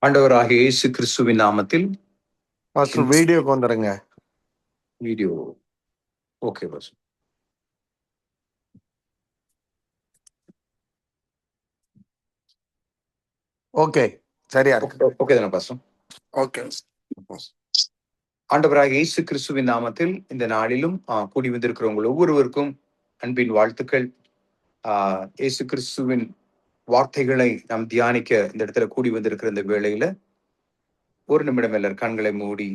ஆண்டவராகிய இயேசு கிறிஸ்துவின் நாமத்தில் பாஸ்டர் வீடியோக்கு வந்துடுங்க. Video okay pass. ஓகே, சரியா இருக்கு. ஓகே தானே பாஸ்? ஓகே. ஆண்டவராகிய இயேசு கிறிஸ்துவின் நாமத்தில் இந்த நாளிலும் கூடி வந்திருக்கிறவங்க ஒவ்வொருவருக்கும் அன்பின் வாழ்த்துக்கள். இயேசு கிறிஸ்துவின் வார்த்தைகளை நாம் தியானிக்க இந்த இடத்துல கூடி வந்திருக்கிற இந்த வேளையில ஒரு நிமிடம் எல்லாரும் கண்களை மூடி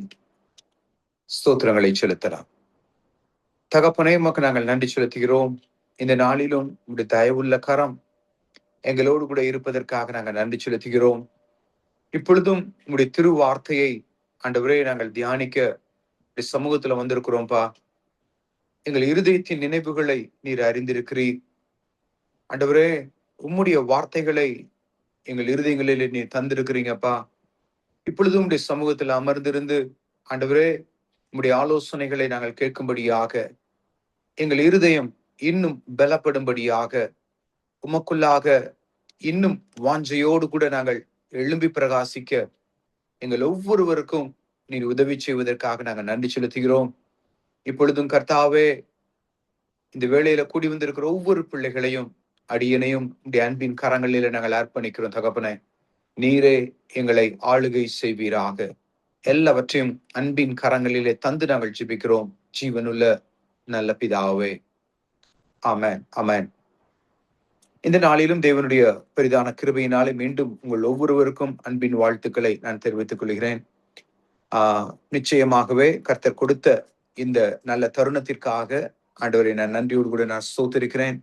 ஸ்தோத்திரங்களை செலுத்தலாம். தகப்பனே, உமக்கு நாங்கள் நன்றி செலுத்துகிறோம். இந்த நாளிலும் உங்களுடைய தயவுள்ள கரம் எங்களோடு கூட இருப்பதற்காக நாங்கள் நன்றி செலுத்துகிறோம். இப்பொழுதும் உங்களுடைய திரு வார்த்தையை ஆண்டவரே நாங்கள் தியானிக்க சமூகத்துல வந்திருக்கிறோம்ப்பா. எங்கள் இருதயத்தின் நினைவுகளை நீர் அறிந்திருக்கிறீர் ஆண்டவரே. உம்முடைய வார்த்தைகளை எங்கள் இருதயங்களில் நீர் தந்திருக்கிறீங்கப்பா. இப்பொழுதும் உடைய சமூகத்தில் அமர்ந்திருந்து ஆண்டவரே உம்முடைய ஆலோசனைகளை நாங்கள் கேட்கும்படியாக, எங்கள் இருதயம் இன்னும் பலப்படும்படியாக, உமக்குள்ளாக இன்னும் வாஞ்சையோடு கூட நாங்கள் எழும்பி பிரகாசிக்க எங்கள் ஒவ்வொருவருக்கும் நீர் உதவி செய்வதற்காக நாங்கள் நன்றி செலுத்துகிறோம். இப்பொழுதும் கர்த்தாவே, இந்த வேளையில கூடி வந்திருக்கிற ஒவ்வொரு பிள்ளைகளையும் அடியனையும் உடைய அன்பின் கரங்களில நாங்கள் அர்ப்பணிக்கிறோம். தகப்பனே, நீரே எங்களை ஆளுகை செய்வீராக. எல்லாவற்றையும் அன்பின் கரங்களிலே தந்து நாங்கள் ஜெபிக்கிறோம் ஜீவனுள்ள நல்ல பிதாவே, ஆமென், ஆமென். இந்த நாளிலும் தேவனுடைய பெரிதான கிருபையினாலே மீண்டும் உங்கள் ஒவ்வொருவருக்கும் அன்பின் வாழ்த்துக்களை நான் தெரிவித்துக் கொள்கிறேன். நிச்சயமாகவே கர்த்தர் கொடுத்த இந்த நல்ல தருணத்திற்காக ஆண்டவரை நான் நன்றியோடு கூட நான் ஸ்தோத்திரிக்கிறேன்.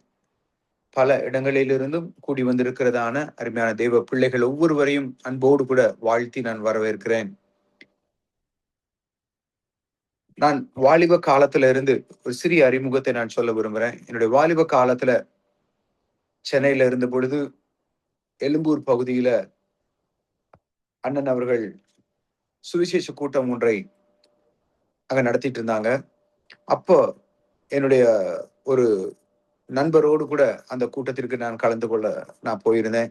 பல இடங்களிலிருந்தும் கூடி வந்திருக்கிறதான அருமையான தேவ பிள்ளைகள் ஒவ்வொருவரையும் அன்போடு கூட வாழ்த்தி நான் வரவேற்கிறேன். நான் வாலிப காலத்துல இருந்து ஒரு சிறிய அறிமுகத்தை நான் சொல்ல விரும்புறேன். என்னுடைய வாலிப காலத்துல சென்னையில இருந்த பொழுது எழும்பூர் பகுதியில அண்ணன் அவர்கள் சுவிசேஷ கூட்டம் ஒன்றை அங்க நடத்திட்டு இருந்தாங்க. அப்போ என்னுடைய ஒரு நண்பரோடு கூட அந்த கூட்டத்திற்கு நான் கலந்து கொள்ள நான் போயிருந்தேன்.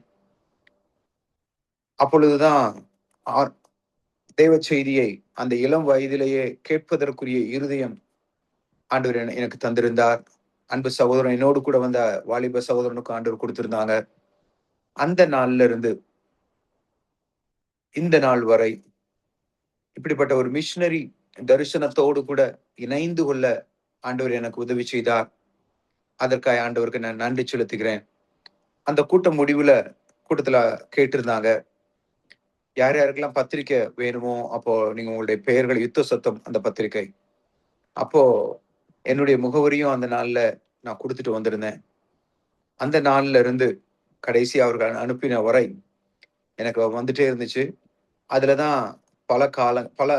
அப்பொழுதுதான் தேவ செய்தியை அந்த இளம் வயதிலேயே கேட்பதற்குரிய இருதயம் ஆண்டவர் எனக்கு தந்திருந்தார். அன்பு சகோதரன் என்னோடு கூட வந்த வாலிப சகோதரனுக்கு ஆண்டவர் கொடுத்திருந்தாங்க. அந்த நாள்ல இருந்து இந்த நாள் வரை இப்படிப்பட்ட ஒரு மிஷனரி தரிசனத்தோடு கூட இணைந்து கொள்ள ஆண்டவர் எனக்கு உதவி செய்தார். அதற்காக ஆண்டவருக்கு நான் நன்றி செலுத்துகிறேன். அந்த கூட்டம் முடிவுல கூட்டத்துல கேட்டிருந்தாங்க, யார் யாருக்கெல்லாம் பத்திரிக்கை வேணுமோ அப்போ நீங்க உங்களுடைய பெயர்கள், யுத்த சத்தம் அந்த பத்திரிக்கை. அப்போ என்னுடைய முகவரியும் அந்த நாள்ல நான் கொடுத்துட்டு வந்திருந்தேன். அந்த நாள்ல இருந்து கடைசி அவர்கள் அனுப்பின வரை எனக்கு வந்துட்டே இருந்துச்சு. அதுலதான் பல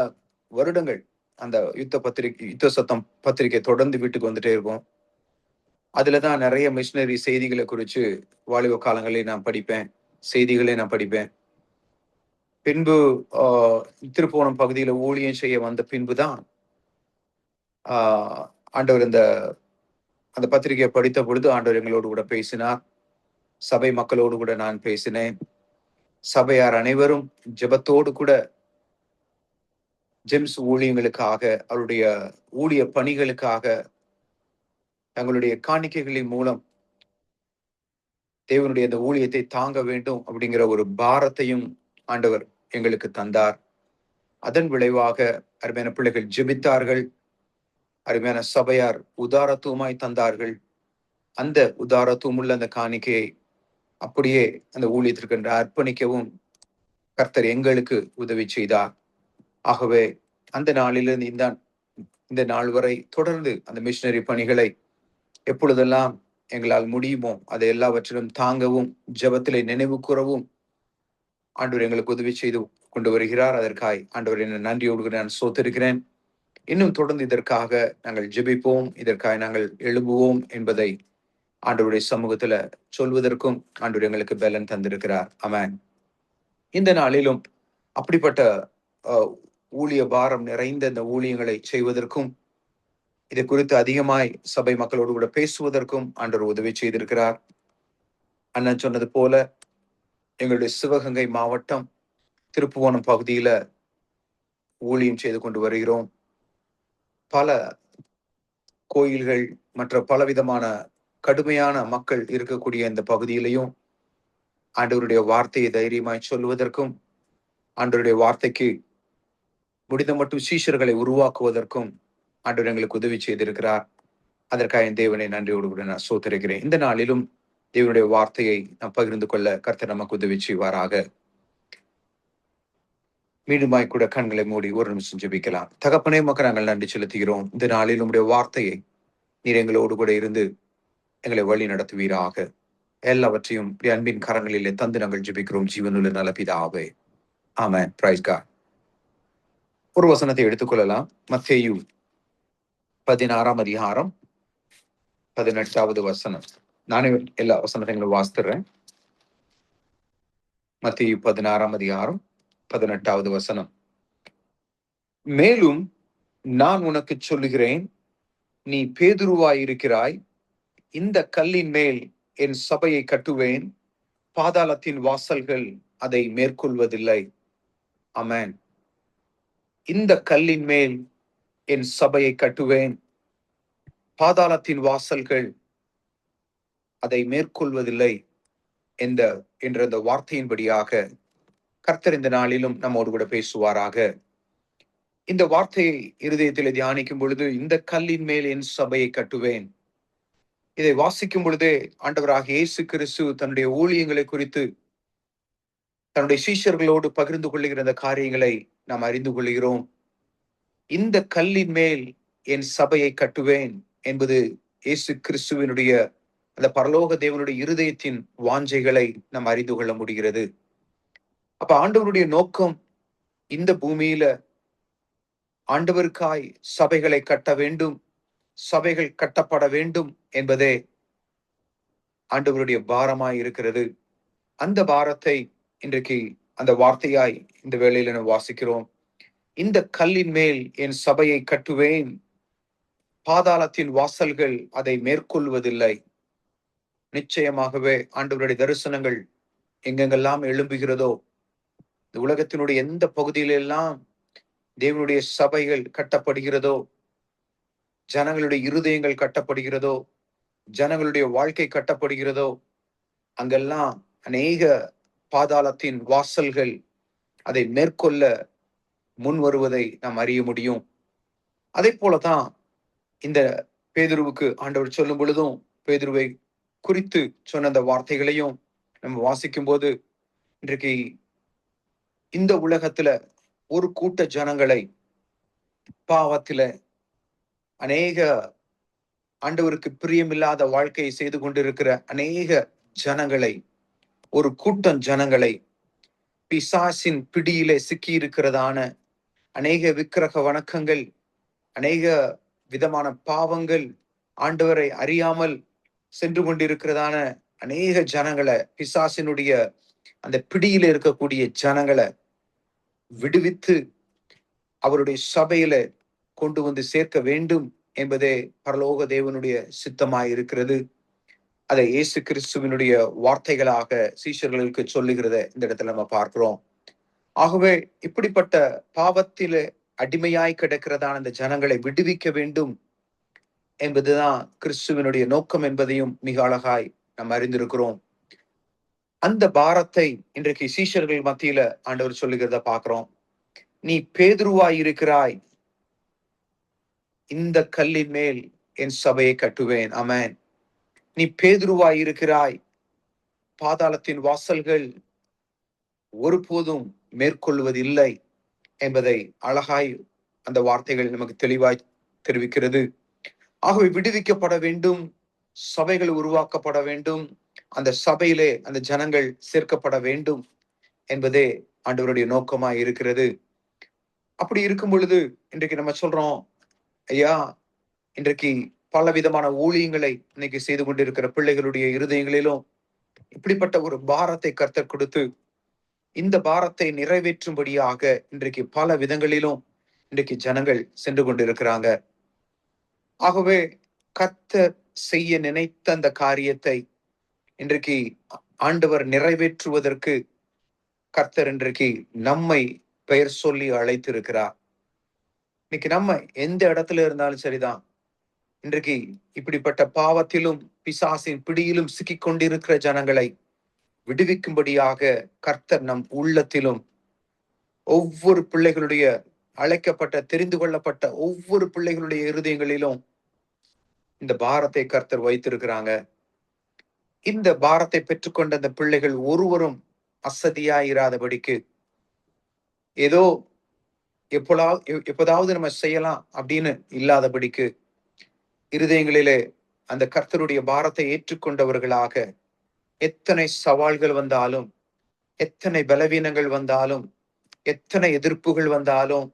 வருடங்கள் அந்த யுத்த சத்தம் பத்திரிகை தொடர்ந்து வீட்டுக்கு வந்துட்டே இருக்கும். அதுலதான் நிறைய மிஷினரி செய்திகளை குறிச்சு வாலிப காலங்களில் நான் படிப்பேன், செய்திகளை நான் படிப்பேன். பின்பு திருப்போணம் பகுதியில ஊழியம் செய்ய வந்த பின்புதான் ஆண்டவர் அந்த பத்திரிகையை படித்த பொழுது ஆண்டவர் எங்களோடு கூட பேசினார். சபை மக்களோடு கூட நான் பேசினேன். சபையார் அனைவரும் ஜெபத்தோடு கூட ஜெம்ஸ் ஊழியங்களுக்காக, அவருடைய ஊழிய பணிகளுக்காக தங்களுடைய காணிக்கைகளின் மூலம் தேவனுடைய அந்த ஊழியத்தை தாங்க வேண்டும் அப்படிங்கிற ஒரு பாரத்தையும் ஆண்டவர் எங்களுக்கு தந்தார். அதன் விளைவாக அருமையான பிள்ளைகள் ஜெபித்தார்கள். அருமையான சபையார் உதாரத்துவமாய் தந்தார்கள். அந்த உதாரத்துவம் உள்ள அந்த காணிக்கையை அப்படியே அந்த ஊழியத்திற்கு அர்ப்பணிக்கவும் கர்த்தர் எங்களுக்கு உதவி செய்தார். ஆகவே அந்த நாளிலிருந்து இந்த நாள் வரை தொடர்ந்து அந்த மிஷனரி பணிகளை எப்பொழுதெல்லாம் எங்களால் முடியுமோ அதை எல்லாவற்றிலும் தாங்கவும் ஜெபத்திலே நினைவு கூறவும் ஆண்டவர் எங்களுக்கு உதவி செய்து கொண்டு வருகிறார். அதற்காக ஆண்டவர் என்ன நன்றியோடு நான் ஸ்தோத்திரிக்கிறேன். இன்னும் தொடர்ந்து இதற்காக நாங்கள் ஜெபிப்போம், இதற்காக நாங்கள் எழும்புவோம் என்பதை ஆண்டவருடைய சமூகத்துல சொல்வதற்கும் ஆண்டவர் எங்களுக்கு பலன் தந்திருக்கிறார். ஆமென். இந்த நாளிலும் அப்படிப்பட்ட ஊழிய பாரம் நிறைந்த இந்த ஊழியங்களை செய்வதற்கும் இதை குறித்து அதிகமாய் சபை மக்களோடு கூட பேசுவதற்கும் ஆண்டவர் உதவி செய்திருக்கிறார். அண்ணன் சொன்னது போல எங்களுடைய சிவகங்கை மாவட்டம் திருப்புவனம் பகுதியில ஊழியம் செய்து கொண்டு வருகிறோம். பல கோயில்கள் மற்ற பலவிதமான கடுமையான மக்கள் இருக்கக்கூடிய இந்த பகுதியிலையும் ஆண்டவருடைய வார்த்தையை தைரியமாய் சொல்வதற்கும், ஆண்டவருடைய வார்த்தைக்கு முடிந்த மட்டும் சீஷர்களை உருவாக்குவதற்கும் ஆண்டவர் எங்களுக்கு உதவி செய்திருக்கிறார். அதற்காக என் தேவனை நன்றியோடு கூட நான் சோதரிக்கிறேன். இந்த நாளிலும் தேவனுடைய வார்த்தையை நாம் பகிர்ந்து கொள்ள கர்த்தர் நமக்கு உதவி செய்வாராக. மீண்டுமாய் கூட கண்களை மூடி ஒரு நிமிஷம் ஜெபிக்கலாம். தகப்பனே, மக்கள் நாங்கள் நன்றி செலுத்துகிறோம். இந்த நாளில் உம்முடைய வார்த்தையை நீர் எங்களோடு கூட இருந்து எங்களை வழி நடத்துவீராக. எல்லாவற்றையும் அன்பின் கரங்களிலே தந்து நாங்கள் ஜெபிக்கிறோம் ஜீவனுள்ள நல்ல பிதாவே. ஆமென். Praise God. ஒரு வசனத்தை எடுத்துக்கொள்ளலாம். மத்தேயு 16ஆம் அதிகாரம் 18வது வசனம். நானே எல்லா வசனத்தையும் வாசித்துறேன். மத்தேயு 16ஆம் அதிகாரம் 18வது வசனம். மேலும் நான் உனக்கு சொல்லுகிறேன், நீ பேதுருவாயிருக்கிறாய், இந்த கல்லின் மேல் என் சபையை கட்டுவேன், பாதாளத்தின் வாசல்கள் அதை மேற்கொள்வதில்லை. ஆமென். இந்த கல்லின் மேல் என் சபையை கட்டுவேன், பாதாளத்தின் வாசல்கள் அதை மேற்கொள்வதில்லை என்ற அந்த வார்த்தையின்படியாக கர்த்தர் இந்த நாளிலும் நம்மோடு கூட பேசுவாராக. இந்த வார்த்தையை இருதயத்தில் தியானிக்கும் பொழுது, இந்த கல்லின் மேல் என் சபையை கட்டுவேன், இதை வாசிக்கும் பொழுதே ஆண்டவராக இயேசு கிறிஸ்து தன்னுடைய ஊழியங்களை குறித்து தன்னுடைய சீஷர்களோடு பகிர்ந்து கொள்ளுகிற அந்த காரியங்களை நாம் அறிந்து கொள்கிறோம். இந்த கல்லின் மேல் என் சபையை கட்டுவேன் என்பது இயேசு கிறிஸ்துவினுடைய அந்த பரலோக தேவனுடைய இருதயத்தின் வாஞ்சைகளை நாம் அறிந்து கொள்ள முடிகிறது. அப்ப ஆண்டவருடைய நோக்கம் இந்த பூமியில ஆண்டவருக்காய் சபைகளை கட்ட வேண்டும், சபைகள் கட்டப்பட வேண்டும் என்பதே ஆண்டவருடைய பாரமாய் இருக்கிறது. அந்த பாரத்தை இன்றைக்கு அந்த வார்த்தையாய் இந்த வேளையில நாம் வாசிக்கிறோம். இந்த கல்லின் மேல் என் சபையை கட்டுவேன், பாதாளத்தின் வாசல்கள் அதை மேற்கொள்வதில்லை. நிச்சயமாகவே ஆண்டவருடைய தரிசனங்கள் எங்கெங்கெல்லாம் எழும்புகிறதோ, இந்த உலகத்தினுடைய எந்த பகுதியிலெல்லாம் தேவனுடைய சபைகள் கட்டப்படுகிறதோ, ஜனங்களுடைய இருதயங்கள் கட்டப்படுகிறதோ, ஜனங்களுடைய வாழ்க்கை கட்டப்படுகிறதோ, அங்கெல்லாம் அநேக பாதாளத்தின் வாசல்கள் அதை மேற்கொள்ள முன் வருவதை நாம் அறிய முடியும். அதே போலதான் இந்த பேதுருவுக்கு ஆண்டவர் சொல்லும் பொழுதும் பேதுருவை குறித்து சொன்ன அந்த வார்த்தைகளையும் நம்ம வாசிக்கும் போது, இன்றைக்கு இந்த உலகத்துல ஒரு கூட்ட ஜனங்களை, பாவத்தில அநேக ஆண்டவருக்கு பிரியமில்லாத வாழ்க்கையை செய்து கொண்டிருக்கிற அநேக ஜனங்களை, ஒரு கூட்டம் ஜனங்களை, பிசாசின் பிடியிலே சிக்கி இருக்கிறதான அநேக விக்கிரக வணக்கங்கள், அநேக விதமான பாவங்கள், ஆண்டவரை அறியாமல் சென்று கொண்டிருக்கிறதான அநேக ஜனங்களை, பிசாசினுடைய அந்த பிடியில இருக்கக்கூடிய ஜனங்களை விடுவித்து அவருடைய சபையில கொண்டு வந்து சேர்க்க வேண்டும் என்பதே பரலோக தேவனுடைய சித்தமாய் இருக்கிறது. அதை இயேசு கிறிஸ்துவினுடைய வார்த்தைகளாக சீஷர்களுக்கு சொல்லுகிறத இந்த இடத்துல நம்ம பார்க்கிறோம். ஆகவே இப்படிப்பட்ட பாவத்தில அடிமையாய் கிடக்கிறதான அந்த ஜனங்களை விடுவிக்க வேண்டும் என்பதுதான் கிறிஸ்துவினுடைய நோக்கம் என்பதையும் மிக அழகாய் நாம் அறிந்திருக்கிறோம். அந்த பாரத்தை இன்றைக்கு சீஷர்கள் மத்தியில ஆண்டவர் சொல்லுகிறத பார்க்கிறோம். நீ பேதுருவாய் இருக்கிறாய், இந்த கல்லின் மேல் என் சபையை கட்டுவேன். ஆமென். நீ பேதுருவாய் இருக்கிறாய், பாதாளத்தின் வாசல்கள் ஒருபோதும் மேற்கொள்வதில்லை என்பதை அழகாய் அந்த வார்த்தைகள் நமக்கு தெளிவாய் தெரிவிக்கிறது. ஆகவே விடுவிக்கப்பட வேண்டும், சபைகள் உருவாக்கப்பட வேண்டும், அந்த சபையிலே அந்த ஜனங்கள் சேர்க்கப்பட வேண்டும் என்பதே ஆண்டவருடைய நோக்கமாய் இருக்கிறது. அப்படி இருக்கும் பொழுது இன்றைக்கு நம்ம சொல்றோம், ஐயா, இன்றைக்கு பல விதமான ஊழியங்களை இன்னைக்கு செய்து கொண்டிருக்கிற பிள்ளைகளுடைய இருதயங்களிலும் இப்படிப்பட்ட ஒரு பாரத்தை கர்த்தர் கொடுத்து, இந்த பாரத்தை நிறைவேற்றும்படியாக இன்றைக்கு பல விதங்களிலும் இன்றைக்கு ஜனங்கள் சென்று கொண்டிருக்கிறாங்க. ஆகவே கர்த்தர் செய்ய நினைத்த அந்த காரியத்தை இன்றைக்கு ஆண்டவர் நிறைவேற்றுவதற்கு கர்த்தர் இன்றைக்கு நம்மை பெயர் சொல்லி அழைத்திருக்கிறார். இன்னைக்கு நம்ம எந்த இடத்துல இருந்தாலும் சரிதான், இன்றைக்கு இப்படிப்பட்ட பாவத்திலும் பிசாசின் பிடியிலும் சிக்கிக் கொண்டிருக்கிற ஜனங்களை விடுவிக்கும்படியாக கர்த்தர் நம் உள்ளத்திலும் ஒவ்வொரு பிள்ளைகளுடைய அழைக்கப்பட்ட தெரிந்து கொள்ளப்பட்ட ஒவ்வொரு பிள்ளைகளுடைய இருதயங்களிலும் இந்த பாரத்தை கர்த்தர் வைத்திருக்கிறாங்க. இந்த பாரத்தை பெற்றுக்கொண்ட அந்த பிள்ளைகள் ஒருவரும் அசதியாயிராதபடிக்கு, ஏதோ எப்போதாவது நம்ம செய்யலாம் அப்படின்னு இல்லாதபடிக்கு, இருதயங்களிலே அந்த கர்த்தருடைய பாரத்தை ஏற்றுக்கொண்டவர்களாக, எத்தனை சவால்கள் வந்தாலும், எத்தனை பலவீனங்கள் வந்தாலும், எத்தனை எதிர்ப்புகள் வந்தாலும்,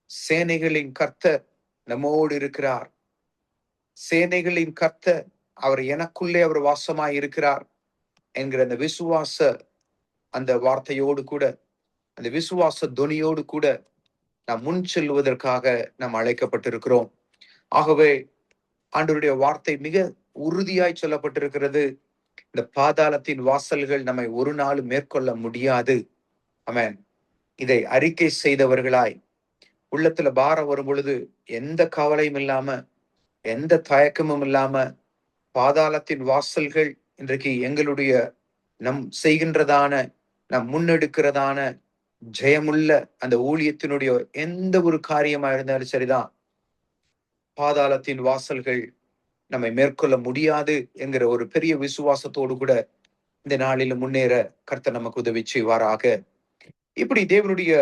சேனைகளின் கர்த்தர் நம்மோடு இருக்கிறார். சேனைகளின் கர்த்தர் அவர் எனக்குள்ளே அவர் வாசமாய் இருக்கிறார் என்கிற அந்த விசுவாச அந்த வார்த்தையோடு கூட, அந்த விசுவாச துணியோடு கூட நாம் முன் செல்வதற்காக நாம் அழைக்கப்பட்டிருக்கிறோம். ஆகவே ஆண்டவருடைய வார்த்தை மிக உறுதியாய் சொல்லப்பட்டிருக்கிறது. இந்த பாதாளத்தின் வாசல்கள் நம்மை ஒரு நாள் மேற்கொள்ள முடியாது. ஆமென். இதை அறிக்கை செய்தவர்களாய், உள்ளத்துல பாரம் வரும் பொழுது எந்த கவலையும் இல்லாம, எந்த தயக்கமும் இல்லாம, பாதாளத்தின் வாசல்கள் இன்றைக்கு எங்களுடைய நம் செய்கின்றதான, நம் முன்னெடுக்கிறதான ஜெயமுள்ள அந்த ஊழியத்தினுடைய எந்த ஒரு காரியமா இருந்தாலும் சரிதான், பாதாளத்தின் வாசல்கள் நம்மை மேற்கொள்ள முடியாது என்கிற ஒரு பெரிய விசுவாசத்தோடு கூட இந்த நாளில் முன்னேற கர்த்தர் நமக்கு உதவி செய்வாராக. இப்படி தேவனுடைய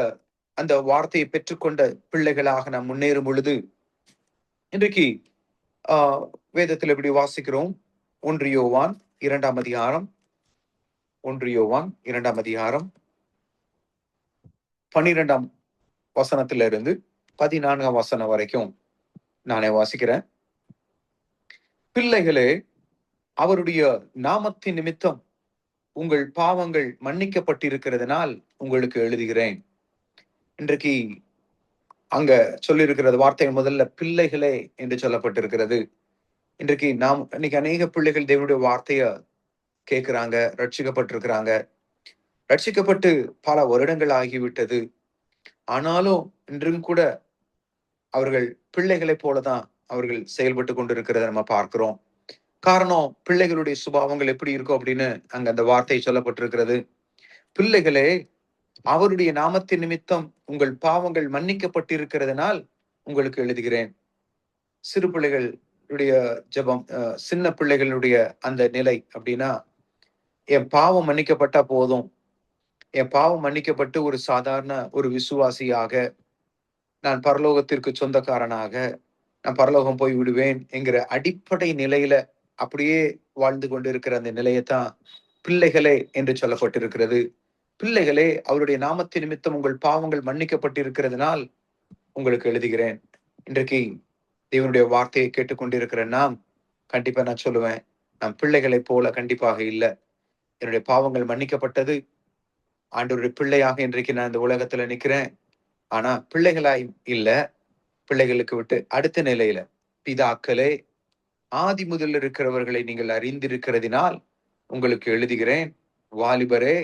அந்த வார்த்தையை பெற்றுக்கொண்ட பிள்ளைகளாக நாம் முன்னேறும் பொழுது, இன்றைக்கு வேதத்தில் எப்படி வாசிக்கிறோம்? 1 யோவான் 2ஆம் அதிகாரம், 1 யோவான் 2ஆம் அதிகாரம் 12ஆம் வசனத்திலிருந்து 14ஆம் வசனம் வரைக்கும் நானே வாசிக்கிறேன். பிள்ளைகளே, அவருடைய நாமத்தின் நிமித்தம் உங்கள் பாவங்கள் மன்னிக்கப்பட்டிருக்கிறதுனால் உங்களுக்கு எழுதுகிறேன். இன்றைக்கு அங்க சொல்லியிருக்கிறது வார்த்தை முதல்ல பிள்ளைகளே என்று சொல்லப்பட்டிருக்கிறது. இன்றைக்கு இன்னைக்கு அநேக பிள்ளைகள் தேவனுடைய வார்த்தைய கேட்கிறாங்க, ரட்சிக்கப்பட்டிருக்கிறாங்க. ரட்சிக்கப்பட்டு பல வருடங்கள் ஆகிவிட்டது. ஆனாலும் இன்றும் கூட அவர்கள் பிள்ளைகளை போலதான் அவர்கள் செயல்பட்டு கொண்டிருக்கிறத நம்ம பார்க்கிறோம். காரணம், பிள்ளைகளுடைய சுபாவங்கள் எப்படி இருக்கும் அப்படின்னு அங்க அந்த வார்த்தை சொல்லப்பட்டிருக்கிறது. பிள்ளைகளே, அவருடைய நாமத்தின் நிமித்தம் உங்கள் பாவங்கள் மன்னிக்கப்பட்டிருக்கிறதுனால் உங்களுக்கு எழுதுகிறேன். சிறு பிள்ளைகளுடைய ஜெபம், சின்ன பிள்ளைகளுடைய அந்த நிலை அப்படின்னா, என் பாவம் மன்னிக்கப்பட்டா போதும், என் பாவம் மன்னிக்கப்பட்டு ஒரு சாதாரண ஒரு விசுவாசியாக, நான் பரலோகத்திற்கு சொந்தக்காரனாக, நான் பரலோகம் போய் விடுவேன் என்கிற அடிப்படை நிலையில அப்படியே வாழ்ந்து கொண்டிருக்கிற அந்த நிலையத்தான் பிள்ளைகளே என்று சொல்லப்பட்டிருக்கிறது. பிள்ளைகளே, அவருடைய நாமத்தின் நிமித்தம் உங்கள் பாவங்கள் மன்னிக்கப்பட்டிருக்கிறதுனால் உங்களுக்கு எழுதுகிறேன். இன்றைக்கு தேவனுடைய வார்த்தையை கேட்டுக்கொண்டிருக்கிற நாம், கண்டிப்பா நான் சொல்லுவேன், நாம் பிள்ளைகளை போல கண்டிப்பாக இல்லை. என்னுடைய பாவங்கள் மன்னிக்கப்பட்டது. ஆண்டவருடைய பிள்ளையாக இன்றைக்கு நான் இந்த உலகத்துல நிக்கிறேன். ஆனா பிள்ளைகளாய் இல்ல, பிள்ளைகளுக்கு விட்டு அடுத்த நிலையில, பிதாக்களே, ஆதி முதல் இருக்கிறவர்களை நீங்கள் அறிந்திருக்கிறதினால் உங்களுக்கு எழுதுகிறேன். வாலிபரே,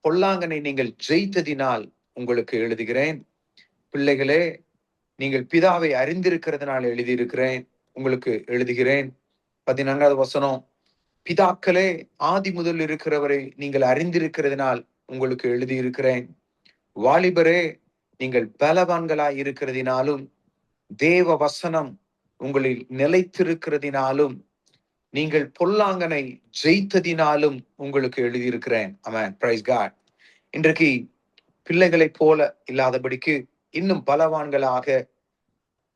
பொல்லாங்கனை நீங்கள் ஜெயித்ததினால் உங்களுக்கு எழுதுகிறேன். பிள்ளைகளே, நீங்கள் பிதாவை அறிந்திருக்கிறதுனால் எழுதியிருக்கிறேன், உங்களுக்கு எழுதுகிறேன். 14வது வசனம், பிதாக்களே, ஆதி முதல் இருக்கிறவரை நீங்கள் அறிந்திருக்கிறதுனால் உங்களுக்கு எழுதியிருக்கிறேன். வாலிபரே, நீங்கள் பலவான்களாய் இருக்கிறதினாலும் தேவ வசனம் உங்களில் நிலைத்திருக்கிறதினாலும் நீங்கள் பொல்லாங்கனை ஜெயித்ததினாலும் உங்களுக்கு எழுதியிருக்கிறேன். ஆமென். Praise God. இன்றைக்கு பிள்ளைகளை போல இல்லாதபடிக்கு இன்னும் பலவான்களாக,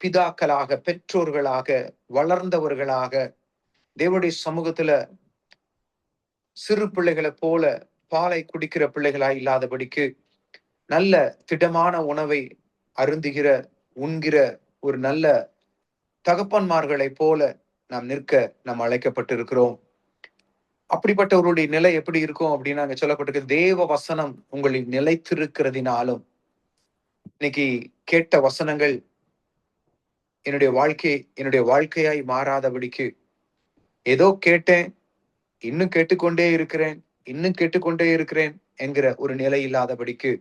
பிதாக்களாக, பெற்றோர்களாக, வளர்ந்தவர்களாக, தேவனுடைய சமூகத்துல சிறு பிள்ளைகளை போல பாலை குடிக்கிற பிள்ளைகளாய் இல்லாதபடிக்கு, நல்ல திடமான உணவை அருந்துகிற, உண்கிற ஒரு நல்ல தகப்பன்மார்களை போல நாம் நிற்க நாம் அழைக்கப்பட்டிருக்கிறோம். அப்படிப்பட்டவருடைய நிலை எப்படி இருக்கும் அப்படின்னா, அங்க சொல்லப்பட்டிருக்கு, தேவ வசனம் உங்களில் நிலைத்திருக்கிறதினாலும். இன்னைக்கு கேட்ட வசனங்கள் என்னுடைய வாழ்க்கையாய் மாறாதபடிக்கு, ஏதோ கேட்டேன், இன்னும் கேட்டுக்கொண்டே இருக்கிறேன், என்கிற ஒரு நிலை இல்லாதபடிக்கு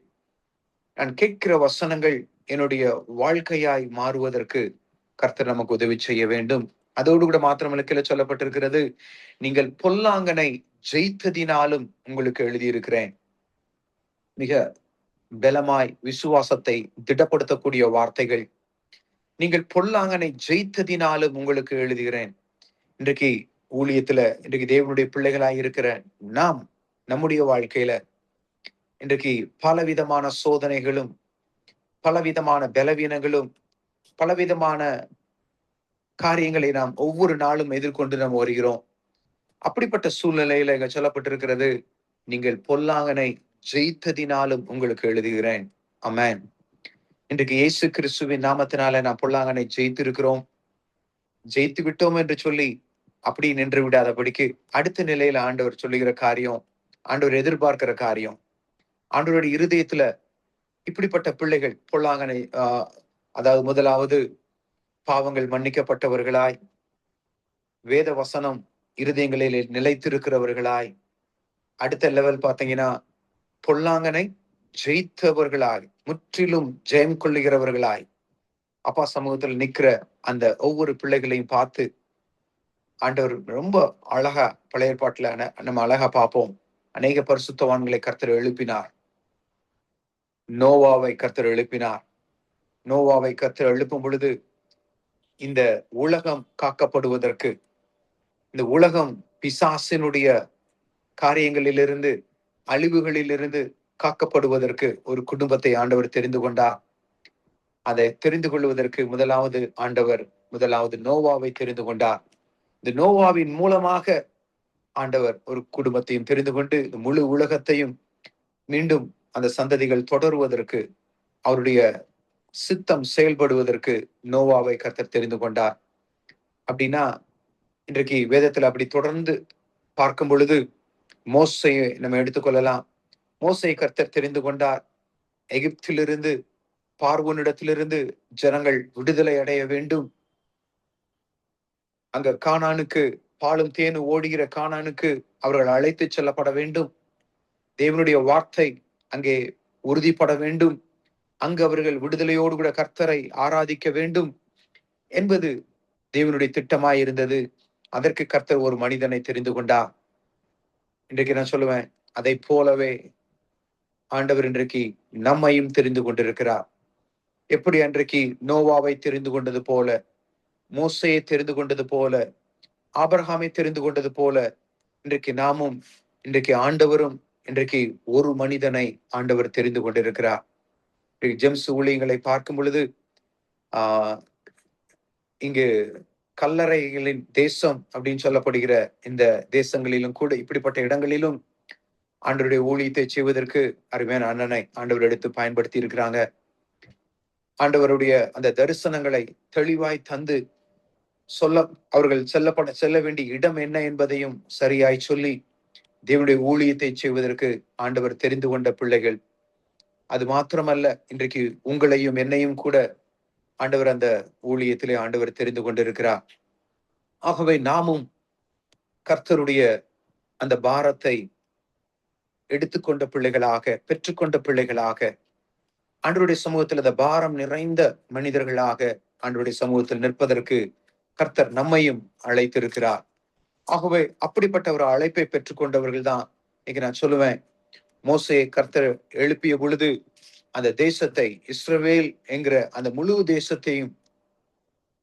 நான் கேட்கிற வசனங்கள் என்னுடைய வாழ்க்கையாய் மாறுவதற்கு கர்த்தர் நமக்கு உதவி செய்ய வேண்டும். அதோடு கூட மாத்திரமல்ல, கீழே சொல்லப்பட்டிருக்கிறது, நீங்கள் பொல்லாங்கனை ஜெயித்ததினாலும் உங்களுக்கு எழுதியிருக்கிறேன். மிக பலமாய் விசுவாசத்தை திடப்படுத்தக்கூடிய வார்த்தைகள். நீங்கள் பொல்லாங்கனை ஜெயித்ததினாலும் உங்களுக்கு எழுதுகிறேன். இன்றைக்கு ஊழியத்துல, இன்றைக்கு தேவனுடைய பிள்ளைகளாய் இருக்கிற நாம், நம்முடைய வாழ்க்கையில இன்றைக்கு பலவிதமான சோதனைகளும், பலவிதமான பலவீனங்களும், பலவிதமான காரியங்களை நாம் ஒவ்வொரு நாளும் எதிர்கொண்டு நாம் வருகிறோம். அப்படிப்பட்ட சூழ்நிலையில இங்க சொல்லப்பட்டிருக்கிறது, நீங்கள் பொல்லாங்கனை ஜெயித்ததினாலும் உங்களுக்கு எழுதுகிறேன். ஆமென். இன்றைக்கு இயேசு கிறிஸ்துவின் நாமத்தினால நாம் பொல்லாங்கனை ஜெயித்திருக்கிறோம். ஜெயித்து விட்டோம் என்று சொல்லி அப்படி நின்று விடாதபடிக்கு அடுத்த நிலையில ஆண்டவர் சொல்லுகிற காரியம், ஆண்டவர் எதிர்பார்க்கிற காரியம், ஆண்டவருடைய இருதயத்துல இப்படிப்பட்ட பிள்ளைகள் பொல்லாங்கனை அதாவது முதலாவது பாவங்கள் மன்னிக்கப்பட்டவர்களாய், வேத வசனம் இருதயங்களில் நிலைத்திருக்கிறவர்களாய், அடுத்த லெவல் பாத்தீங்கன்னா பொல்லாங்கனை ஜெயித்தவர்களாய், முற்றிலும் ஜெயம் கொள்ளுகிறவர்களாய் அப்பா சமூகத்தில் நிக்கிற அந்த ஒவ்வொரு பிள்ளைகளையும் பார்த்து ஆண்டவர் ரொம்ப அழகா, பழைய ஏற்பாட்டுல நம்ம அழகா பார்ப்போம். அநேக பரிசுத்தவான்களை கர்த்தர் எழுப்பினார். நோவாவை கர்த்தர் எழுப்பினார். நோவாவை கர்த்தர் எழுப்பும் பொழுது இந்த உலகம் காக்கப்படுவதற்கு, இந்த உலகம் பிசாசினுடைய காரியங்களிலிருந்து, அழிவுகளிலிருந்து காக்கப்படுவதற்கு ஒரு குடும்பத்தை ஆண்டவர் தெரிந்து கொண்டார். அதை தெரிந்து கொள்வதற்கு முதலாவது நோவாவை தெரிந்து கொண்டார். இந்த நோவாவின் மூலமாக ஆண்டவர் ஒரு குடும்பத்தையும் தெரிந்து கொண்டு இந்த முழு உலகத்தையும் மீண்டும் அந்த சந்ததிகள் தொடருவதற்கு, அவருடைய சித்தம் செயல்படுவதற்கு நோவாவை கர்த்தர் தெரிந்து கொண்டார். அப்படின்னா இன்றைக்கு வேதத்துல அப்படி தொடர்ந்து பார்க்கும் பொழுது மோசையை நம்ம எடுத்துக்கொள்ளலாம். மோசையை கர்த்தர் தெரிந்து கொண்டார். எகிப்திலிருந்து, பார்வோனிடத்திலிருந்து ஜனங்கள் விடுதலை அடைய வேண்டும். அங்க கானானுக்கு, பாலும் தேனும் ஓடுகிற கானானுக்கு அவர்கள் அழைத்து செல்லப்பட வேண்டும். தேவனுடைய வார்த்தை அங்கே உறுதிப்பட வேண்டும். அங்கு அவர்கள் விடுதலையோடு கூட கர்த்தரை ஆராதிக்க வேண்டும் என்பது தேவனுடைய திட்டமாய் இருந்தது. அதற்கு கர்த்தர் ஒரு மனிதனை தெரிந்து கொண்டார். இன்றைக்கு நான் சொல்லுவேன், அதை போலவே ஆண்டவர் இன்றைக்கு நம்மையும் தெரிந்து கொண்டிருக்கிறார். எப்படி அன்றைக்கு நோவாவை தெரிந்து கொண்டது போல, மோசையை தெரிந்து கொண்டது போல, ஆபிரகாமை தெரிந்து கொண்டது போல, இன்றைக்கு ஆண்டவரும் இன்றைக்கு ஒரு மனிதனை ஆண்டவர் தெரிந்து கொண்டிருக்கிறார். ஜெம்ஸ் ஊழியங்களை பார்க்கும் பொழுது இங்கு கல்லறைகளின் தேசம் அப்படின்னு சொல்லப்படுகிற இந்த தேசங்களிலும் கூட, இப்படிப்பட்ட இடங்களிலும் ஆண்டவருடைய ஊழியத்தை செய்வதற்கு அருமையான அண்ணனை ஆண்டவர் எடுத்து பயன்படுத்தி இருக்கிறாங்க. ஆண்டவருடைய அந்த தரிசனங்களை தெளிவாய் தந்து அவர்கள் செல்ல வேண்டிய இடம் என்ன என்பதையும் சரியாய் சொல்லி தேவனுடைய ஊழியத்தை செய்வதற்கு ஆண்டவர் தெரிந்து கொண்ட பிள்ளைகள். அது மாத்திரமல்ல, இன்றைக்கு உங்களையும் என்னையும் கூட ஆண்டவர் அந்த ஊழியத்திலே ஆண்டவர் தெரிந்து கொண்டிருக்கிறார். ஆகவே நாமும் கர்த்தருடைய அந்த பாரத்தை எடுத்துக்கொண்ட பிள்ளைகளாக, பெற்றுக்கொண்ட பிள்ளைகளாக, ஆண்டவருடைய சமூகத்தில் அந்த பாரம் நிறைந்த மனிதர்களாக ஆண்டவருடைய சமூகத்தில் நிற்பதற்கு கர்த்தர் நம்மையும் அழைத்திருக்கிறார். ஆகவே அப்படிப்பட்ட ஒரு அழைப்பை பெற்றுக்கொண்டவர்கள் தான் இன்னைக்கு நான் சொல்லுவேன், மோசையை கர்த்தர் எழுப்பிய பொழுது அந்த தேசத்தை, இஸ்ரவேல் என்கிற அந்த முழு தேசத்தையும்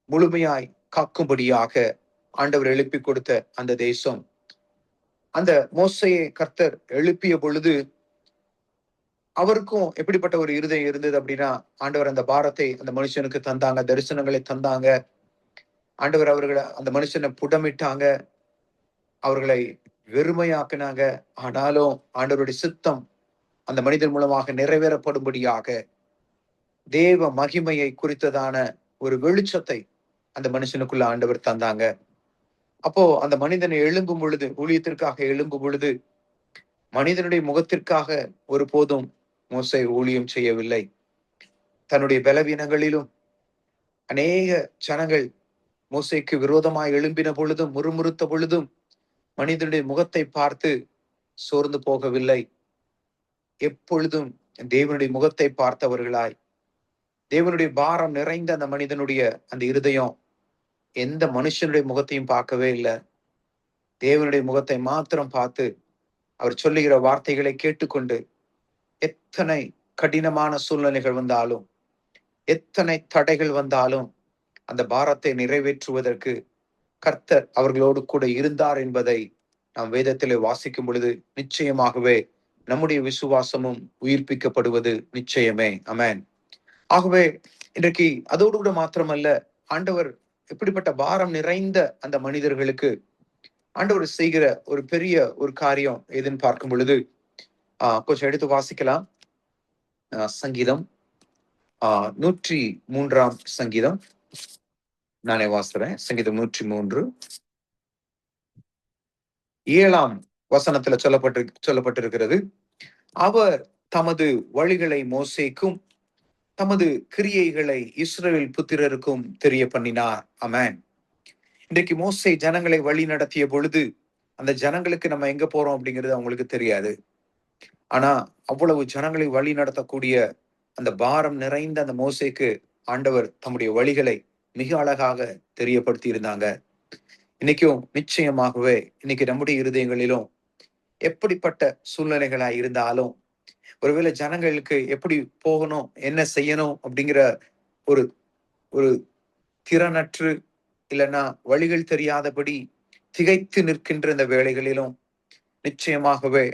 முழுமையாய் காக்கும்படியாக ஆண்டவர் எழுப்பி கொடுத்த அந்த தேசம். அந்த மோசையை கர்த்தர் எழுப்பிய பொழுது அவருக்கும் எப்படிப்பட்ட ஒரு இருதயம் இருந்தது அப்படின்னா, ஆண்டவர் அந்த பாரத்தை அந்த மனுஷனுக்கு தந்தாங்க, தரிசனங்களை தந்தாங்க. ஆண்டவர் அவர்களை, அந்த மனுஷனை புடமிட்டாங்க, அவர்களை வெறுமையாக்கினாங்க. ஆனாலும் ஆண்டவருடைய சித்தம் அந்த மனிதன் மூலமாக நிறைவேறப்படும்படியாக தேவ மகிமையை குறித்ததான ஒரு வெளிச்சத்தை அந்த மனுஷனுக்குள்ள ஆண்டவர் தந்தாங்க. அப்போ அந்த மனிதனை எழும்பும் பொழுது, ஊழியத்திற்காக எழும்பும் பொழுது, மனிதனுடைய முகத்திற்காக ஒருபோதும் மோசே ஊழியம் செய்யவில்லை. தன்னுடைய பலவீனங்களிலும் அநேக ஜனங்கள் மோசேக்கு விரோதமாய் எழும்பின பொழுதும், முறுமுறுத்த பொழுதும் மனிதனுடைய முகத்தை பார்த்து சோர்ந்து போகவில்லை. எப்பொழுதும் தேவனுடைய முகத்தை பார்த்தவர்களாய், தேவனுடைய பாரம் நிறைந்த அந்த மனிதனுடைய அந்த இருதயம் எந்த மனுஷனுடைய முகத்தையும் பார்க்கவே இல்லை. தேவனுடைய முகத்தை மாத்திரம் பார்த்து அவர் சொல்லுகிற வார்த்தைகளை கேட்டுக்கொண்டு, எத்தனை கடினமான சூழ்நிலைகள் வந்தாலும், எத்தனை தடைகள் வந்தாலும் அந்த பாரத்தை நிறைவேற்றுவதற்கு கர்த்தர் அவர்களோடு கூட இருந்தார் என்பதை நாம் வேதத்திலே வாசிக்கும் பொழுது நிச்சயமாகவே நம்முடைய விசுவாசமும் உயிர்ப்பிக்கப்படுவது நிச்சயமே. ஆமென். ஆகவே இன்றைக்கு அதோடு கூட மாத்திரமல்ல, ஆண்டவர் எப்படிப்பட்ட பாரம் நிறைந்த அந்த மனிதர்களுக்கு ஆண்டவர் செய்கிற ஒரு பெரிய ஒரு காரியம் எதுன்னு பார்க்கும் பொழுது கொஞ்சம் எடுத்து வாசிக்கலாம். சங்கீதம் 103 சங்கீதம் நானே வாசுறேன். சங்கீதம் 103 7 வசனத்துல சொல்லப்பட்டிருக்கிறது. அவர் தமது வழிகளை மோசேக்கும் தமது கிரியைகளை இஸ்ரவேல் புத்திரருக்கும் தெரிய பண்ணினார். ஆமென். இன்றைக்கு மோசே ஜனங்களை வழி நடத்திய பொழுது அந்த ஜனங்களுக்கு நம்ம எங்க போறோம் அப்படிங்கிறது அவங்களுக்கு தெரியாது. ஆனா அவ்வளவு ஜனங்களை வழி நடத்தக்கூடிய அந்த பாரம் நிறைந்த அந்த மோசேக்கு ஆண்டவர் தம்முடைய வழிகளை மிக அழகாக தெரியப்படுத்தி இருந்தாங்க. இன்னைக்கும் நிச்சயமாகவே இன்னைக்கு நம்முடைய இருதயங்களிலும் எப்படிப்பட்ட சூழ்நிலைகளா இருந்தாலும், ஒருவேளை ஜனங்களுக்கு எப்படி போகணும், என்ன செய்யணும் அப்படிங்கிற ஒரு ஒரு திறனற்று இல்லைன்னா வழிகள் தெரியாதபடி திகைத்து நிற்கின்ற இந்த வேளைகளிலும் நிச்சயமாகவே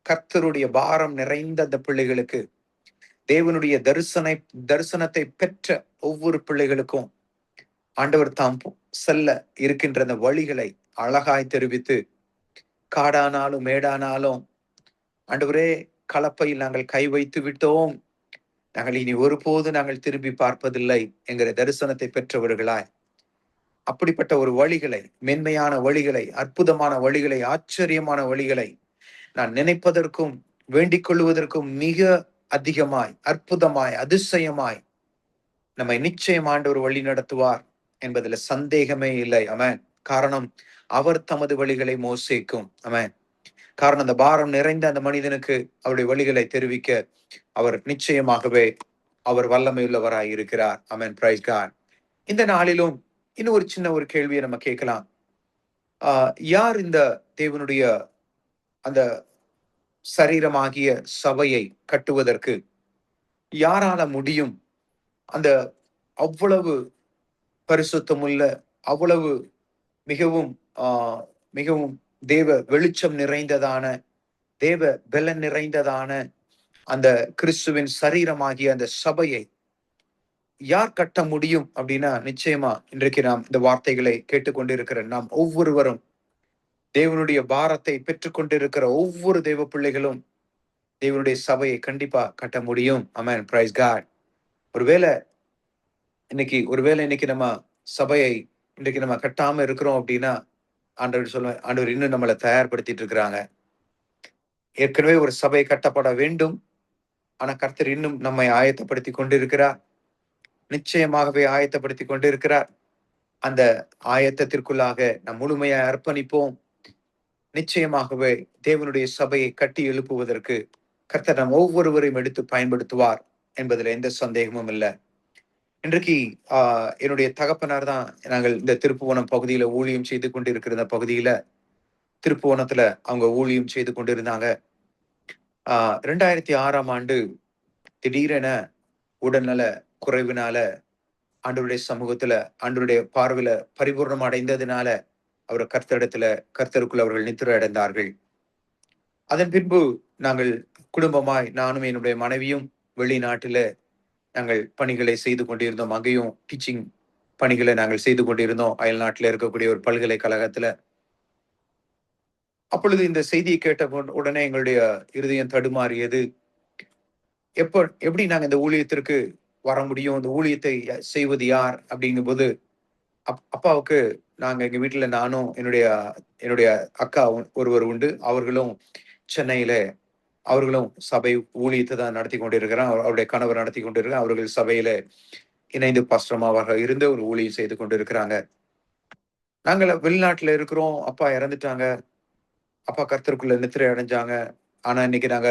கர்த்தருடைய பாரம் நிறைந்த அந்த பிள்ளைகளுக்கு, தேவனுடைய தரிசனத்தை பெற்ற ஒவ்வொரு பிள்ளைகளுக்கும் ஆண்டவர் தாம் செல்ல இருக்கின்ற அந்த வழிகளை அழகாய் தெரிவித்து, காடானாலும் மேடானாலும் ஆண்டவரே கலப்பையில் நாங்கள் கை வைத்து விட்டோம், நாங்கள் இனி ஒருபோது நாங்கள் திரும்பி பார்ப்பதில்லை என்கிற தரிசனத்தை பெற்றவர்களாய், அப்படிப்பட்ட ஒரு வழிகளை, மென்மையான வழிகளை, அற்புதமான வழிகளை, ஆச்சரியமான வழிகளை நான் நினைப்பதற்கும் வேண்டிக் கொள்வதற்கும் மிக அதிகமாய், அற்புதமாய், அதிசயமாய் நம்மை நிச்சயம் ஆண்டவர் வழி நடத்துவார் என்பதில் சந்தேகமே இல்லை. ஆமென். காரணம், அவர் தமது வழிகளை மோசேக்கும். ஆமென். காரணம், அந்த பாரம் நிறைந்த அந்த மனிதனுக்கு அவருடைய வழிகளை தெரிவிக்க அவர் நிச்சயமாகவே அவர் வல்லமையுள்ளவராய் இருக்கிறார். ஆமென். Praise God. இந்த நாளிலும் இன்னும் ஒரு சின்ன ஒரு கேள்வியை நம்ம கேட்கலாம். யார் இந்த தேவனுடைய அந்த சரீரமாகிய சபையை கட்டுவதற்கு யாரால முடியும்? அந்த அவ்வளவு பரிசுத்தமுள்ள, அவ்வளவு மிகவும் மிகவும் தேவ வெளிச்சம் நிறைந்ததான, தேவ பலன் நிறைந்ததான அந்த கிறிஸ்துவின் சரீரமாகிய அந்த சபையை யார் கட்ட முடியும் அப்படின்னா, நிச்சயமா இன்றைக்கு நாம் இந்த வார்த்தைகளை கேட்டுக்கொண்டிருக்கிற நாம் ஒவ்வொருவரும், தேவனுடைய பாரத்தை பெற்றுக்கொண்டிருக்கிற ஒவ்வொரு தேவ பிள்ளைகளும் தேவனுடைய சபையை கண்டிப்பா கட்ட முடியும். ஆமென். Praise God. ஒருவேளை இன்னைக்கு நம்ம சபையை இன்றைக்கு நம்ம கட்டாம இருக்கிறோம் அப்படின்னா, ஆண்டவர் இன்னும் நம்மளை தயார்படுத்திட்டு இருக்கிறாங்க. ஏற்கனவே ஒரு சபை கட்டப்பட வேண்டும். ஆனா கர்த்தர் இன்னும் நம்மை ஆயத்தப்படுத்தி கொண்டிருக்கிறார். நிச்சயமாகவே ஆயத்தப்படுத்தி கொண்டிருக்கிறார். அந்த ஆயத்தத்திற்குள்ளாக நாம் முழுமையாக அர்ப்பணிப்போம். நிச்சயமாகவே தேவனுடைய சபையை கட்டி எழுப்புவதற்கு கர்த்தர் நம் ஒவ்வொருவரையும் எடுத்து பயன்படுத்துவார் என்பதில் எந்த சந்தேகமும் இல்லை. இன்றைக்கு என்னுடைய தகப்பனார் தான், நாங்கள் இந்த திருப்புவனம் பகுதியில ஊழியம் செய்து கொண்டிருக்கிற இந்த பகுதியில, திருப்புவனத்துல அவங்க ஊழியம் செய்து கொண்டிருந்தாங்க. 2006 திடீரென உடல்நல குறைவினால ஆண்டவருடைய சமூகத்துல, ஆண்டவருடைய பார்வையில பரிபூர்ணம் அடைந்ததினால அவர் கர்த்தருக்குள் அவர்கள் நித்திரை அடைந்தார்கள். அதன் பின்பு நாங்கள் குடும்பமாய், நானும் என்னுடைய மனைவியும் வெளிநாட்டில நாங்கள் பணிகளை செய்து கொண்டிருந்தோம். அங்கேயும் டீச்சிங் பணிகளை நாங்கள் செய்து கொண்டிருந்தோம், அயல் நாட்டில் இருக்கக்கூடிய ஒரு பல்கலைக்கழகத்துல. அப்பொழுது இந்த செய்தியை கேட்ட உடனே எங்களுடைய இருதயம் தடுமாறியது. எப்படி நாங்க இந்த ஊழியத்திற்கு வர முடியும், இந்த ஊழியத்தை செய்வது யார் அப்படிங்கும் போது, அப்பாவுக்கு நாங்க எங்க வீட்டுல நானும் என்னுடைய அக்கா ஒருவர் உண்டு. அவர்களும் சென்னையில அவர்களும் சபை ஊழியத்தை தான் நடத்தி கொண்டிருக்கிறார். அவருடைய கணவர் நடத்தி கொண்டிருக்கிறார். அவர்கள் சபையில இணைந்து பாஸ்டர்மாவாக இருந்து ஒரு ஊழியம் செய்து கொண்டிருக்கிறாங்க. நாங்கள் வெளிநாட்டுல இருக்கிறோம். அப்பா இறந்துட்டாங்க. அப்பா கர்த்தருக்குள்ள நித்திரை அடைஞ்சாங்க. ஆனா இன்னைக்கு நாங்க